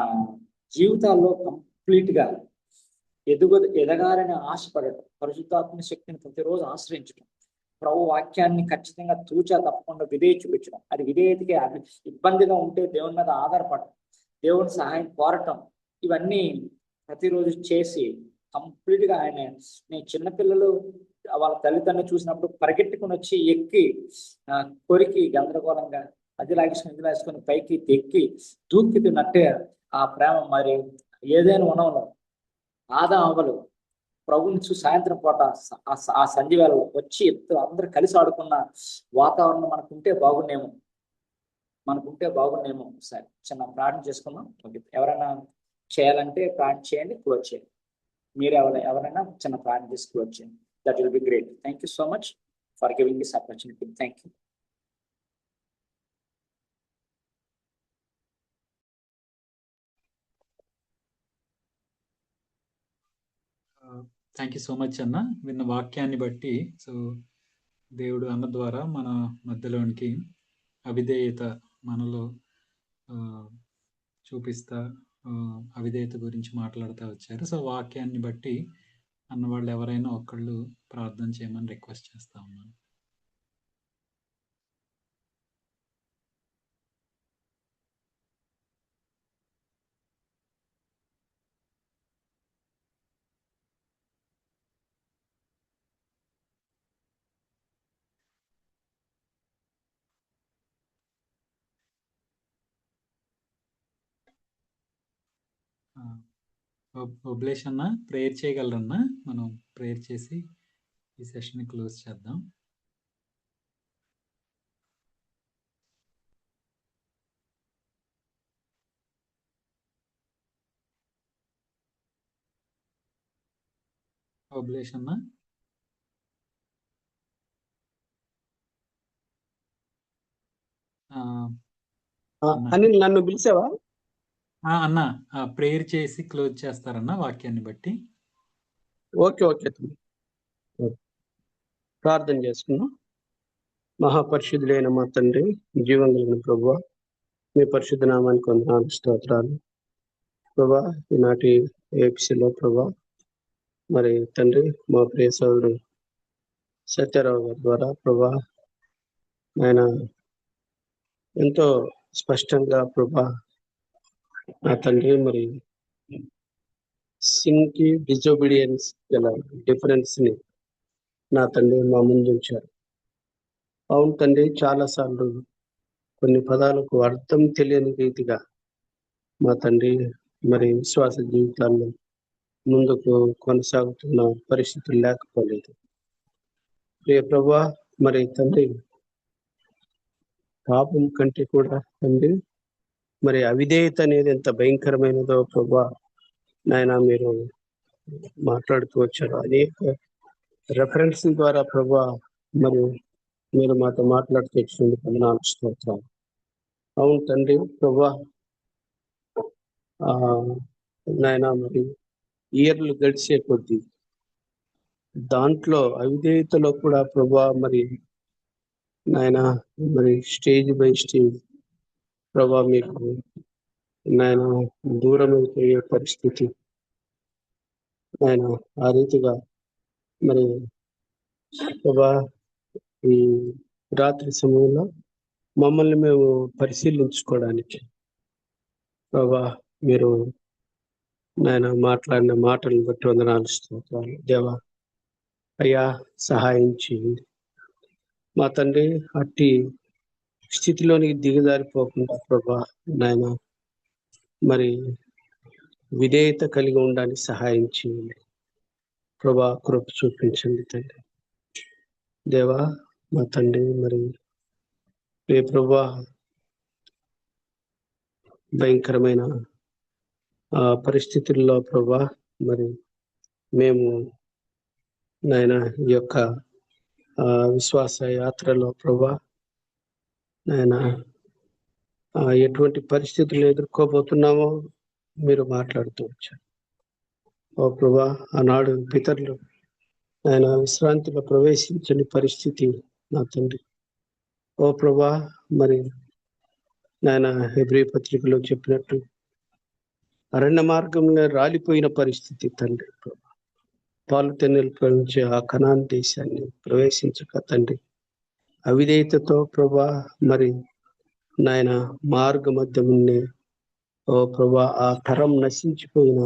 జీవితాల్లో కంప్లీట్గా ఎదగాలని ఆశపడటం, పరిశుద్ధాత్మ శక్తిని ప్రతిరోజు ఆశ్రయించడం, ప్రభు వాక్యాన్ని ఖచ్చితంగా తూచా తప్పకుండా విధేయ చూపించడం. అది విధేయతకి ఇబ్బందిగా ఉంటే దేవుని మీద ఆధారపడటం, దేవుని సహాయం కోరటం, ఇవన్నీ ప్రతిరోజు చేసి కంప్లీట్గా నేను చిన్నపిల్లలు వాళ్ళ తల్లిదండ్రులు చూసినప్పుడు పరిగెట్టుకుని వచ్చి ఎక్కి కొరికి గందరగోళంగా అది లాగేసుకుని ఇది లాగేసుకొని పైకి ఎక్కి దూకి తిన్నట్టే ఆ ప్రేమ మరి ఏదైనా వనంలో ఆదా అవ్వలు ప్రభుని చూసి సాయంత్రం పూట ఆ సంధ్యవేళ వచ్చి అందరూ కలిసి ఆడుకున్న వాతావరణం మనకుంటే బాగుండేమో. ఒకసారి చిన్న ప్రార్థన చేసుకుందాం. ఎవరైనా చేయాలంటే ప్రార్థన చేయండి, క్లోజ్ చేయండి. మీరు ఎవరైనా చిన్న ప్రార్థన చేసి క్లోజ్ చేయండి. That will be great. Thank you so much for giving this opportunity. Thank you. Thank you so much అన్న. విన్న వాక్యాన్ని బట్టి సో దేవుడు అన్న ద్వారా మన మధ్యలోనికి అవిధేయత మనలో చూపిస్తా అవిధేయత గురించి మాట్లాడుతూ వచ్చారు. సో వాక్యాన్ని బట్టి అన్న వాళ్ళు ఎవరైనా ఒకళ్ళు ప్రార్థన చేయమని రిక్వెస్ట్ చేస్తా ఉన్నాను. పబ్లిష్ అన్న ప్రేయర్ చేయగలరన్నా? మనం ప్రేయర్ చేసి ఈ సెషన్ క్లోజ్ చేద్దాం. పబ్లిష్ అన్న. అనిల్, నన్ను పిలిచావా? అన్న ప్రేయర్ చేసి క్లోజ్ చేస్తారన్న వాక్యాన్ని బట్టి. ఓకే ఓకే, ప్రార్థన చేసుకున్నాం. మహాపరిశుద్ధులైన మా తండ్రి, జీవం కలిగిన ప్రభువా, మీ పరిశుద్ధ నామానికి వందనాలు, స్తోత్రాలు ప్రభా. ఈనాటి ఏపీసీలో ప్రభా మరి తండ్రి, మా ప్రియ సోదరుడు సత్యారావు గారి ద్వారా ప్రభా ఆయన ఎంతో స్పష్టంగా ప్రభా నా తండ్రి మరి సిన్ కి డిజోబీడియన్స్ గల డిఫరెన్స్ ని నా తండ్రి మా ముందు ఉంచారు. అవును తండ్రి, చాలా సార్లు కొన్ని పదాలకు అర్థం తెలియని రీతిగా మా తండ్రి మరి విశ్వాస జీవితాల్లో ముందుకు కొనసాగుతున్న పరిస్థితులు లేకపోలేదు. ప్రియ ప్రభా మరి తండ్రి, పాపం కంటే కూడా తండ్రి మరి అవిధేయత అనేది ఎంత భయంకరమైనదో ప్రభా నాయన మీరు మాట్లాడుతూ వచ్చారు. అనేక రెఫరెన్స్ ద్వారా ప్రభా మరి మీరు మాతో మాట్లాడుతూ వచ్చినందుకు వందనాలు, స్తోత్రాలు. అవును తండ్రి ప్రభా, నాయన మరి ఇయర్లు గడిచే కొద్దీ దాంట్లో అవిధేయతలో కూడా ప్రభా మరి నాయన మరి స్టేజ్ బై స్టేజ్ ప్రభా మీకు నాయన దూరం అయిపోయే పరిస్థితి నాయన ఆ రీతిగా మరి ప్రభా ఈ రాత్రి సమయంలో మమ్మల్ని మేము పరిశీలించుకోవడానికి ప్రభా మీరు నాయన మాట్లాడిన మాటలను బట్టి వందనాలు, స్తోత్రాలు. దేవా అయ్యా సహాయం చేయండి మా తండ్రి. అట్టి స్థితిలోనికి దిగజారిపోకుండా ప్రభా నాయన మరి విధేయత కలిగి ఉండడానికి సహాయం చేయండి ప్రభా. కృప చూపించండి తండ్రి. దేవా మా తండ్రి మరి ఏ ప్రభా భయంకరమైన పరిస్థితుల్లో ప్రభా మరి మేము నాయన ఈ యొక్క విశ్వాస యాత్రలో ప్రభా నాయన ఎటువంటి పరిస్థితులు ఎదుర్కోబోతున్నామో మీరు మాట్లాడుతూ వచ్చారు. ఓ ప్రభా, ఆనాడు పితరులు ఆయన విశ్రాంతిలో ప్రవేశించని పరిస్థితి నా తండ్రి. ఓ ప్రభా మరి నాయన హెబ్రీ పత్రికలో చెప్పినట్టు అరణ్య మార్గంలో రాలిపోయిన పరిస్థితి తండ్రి. ప్రభా పాలు తెన్నెలు ప్రవహించే ఆ కనాన్ దేశాన్ని ప్రవేశించక తండ్రి అవిధేయతతో ప్రభా మరి నాయన మార్గ మధ్యమున్నే ఓ ప్రభా ఆ తరం నశించిపోయిన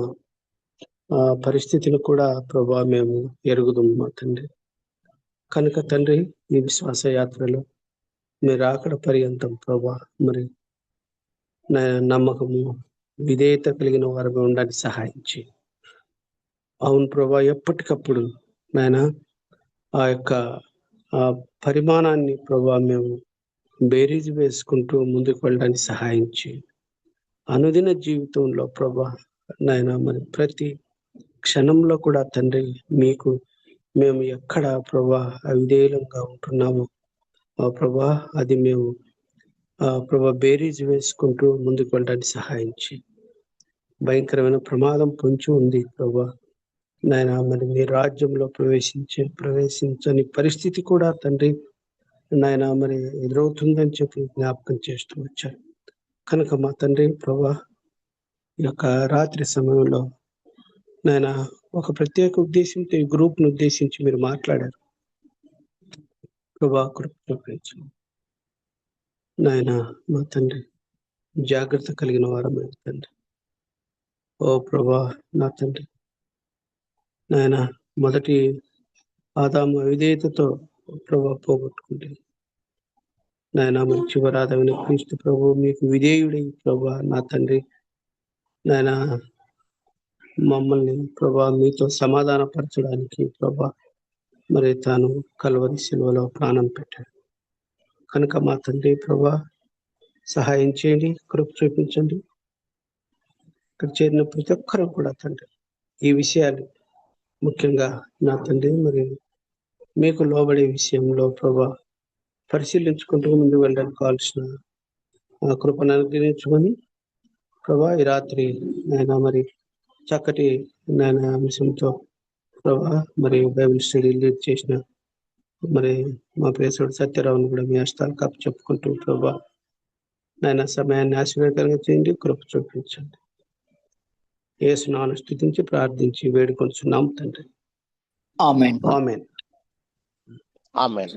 ఆ పరిస్థితిని కూడా ప్రభా మేము ఎరుగుదుము తండ్రి. కనుక తండ్రి ఈ విశ్వాస యాత్రలో మీరు అక్కడ పర్యంతం ప్రభా మరి నమ్మకము విధేయత కలిగిన వారు ఉండడానికి సహాయం చేయండి. అవును ప్రభా, ఎప్పటికప్పుడు నాయన ఆ యొక్క పరిమాణాన్ని ప్రభా మేము బేరీజు వేసుకుంటూ ముందుకు వెళ్ళడానికి సహాయం చేయండి. అనుదిన జీవితంలో ప్రభా నాయన మరి ప్రతి క్షణంలో కూడా తండ్రి మీకు మేము ఎక్కడ ప్రభా అవిధేయులంగా ఉంటున్నామో ఆ ప్రభా అది మేము ప్రభా బేరీజు వేసుకుంటూ ముందుకు వెళ్ళడానికి సహాయం చేయండి. భయంకరమైన ప్రమాదం పొంచి ఉంది ప్రభా నాయన మరి మీ రాజ్యంలో ప్రవేశించని పరిస్థితి కూడా తండ్రి నాయన మరి ఎదురవుతుందని చెప్పి జ్ఞాపకం చేస్తూ వచ్చారు. కనుక మా తండ్రి ప్రభా ఈ యొక్క రాత్రి సమయంలో నాయన ఒక ప్రత్యేక ఉద్దేశంతో ఈ గ్రూప్ ను ఉద్దేశించి మీరు మాట్లాడారు ప్రభా. కృప చూపించండి నాయన మా తండ్రి. జాగ్రత్త కలిగిన వారమే తండ్రి. ఓ ప్రభా నా తండ్రి నాయన మొదటి ఆదాము అవిధేయతతో ప్రభా పోగొట్టుకుంటే నాయన మరి చివరాదమైన క్రీస్తు ప్రభు మీకు విధేయుడై ప్రభా నా తండ్రి నాయన మమ్మల్ని ప్రభా మీతో సమాధానపరచడానికి ప్రభా మరి తాను కల్వరి శిలువలో ప్రాణం పెట్టాడు కనుక మా తండ్రి ప్రభా సహాయం చేయండి, కృప చూపించండి. ఇక్కడ చేరిన ప్రతి ఒక్కరూ కూడా తండ్రి ఈ విషయాలు ముఖ్యంగా నా తండ్రి మరి మీకు లోబడే విషయంలో ప్రభా పరిశీలించుకుంటూ ముందు వెళ్ళడానికి కావాల్సిన కృపను అనుగ్రహించుకొని ప్రభా ఈ రాత్రి నాయన మరి చక్కటి నాయన అంశంతో ప్రభా మరి బైబిల్ స్టడీ లీడ్ చేసిన మరి మా ప్రేసుడు సత్యరావుని కూడా మీ హస్తాలు కప్పు చెప్పుకుంటూ ప్రభా నాయన సమయాన్ని ఆశీర్వాదంగా చేయండి, కృప చూపించండి. యేసు నామమున స్తుతించి ప్రార్థించి వేడుకొంచున్నాం తండ్రి. ఆమేన్. ఆమేన్. ఆమేన్.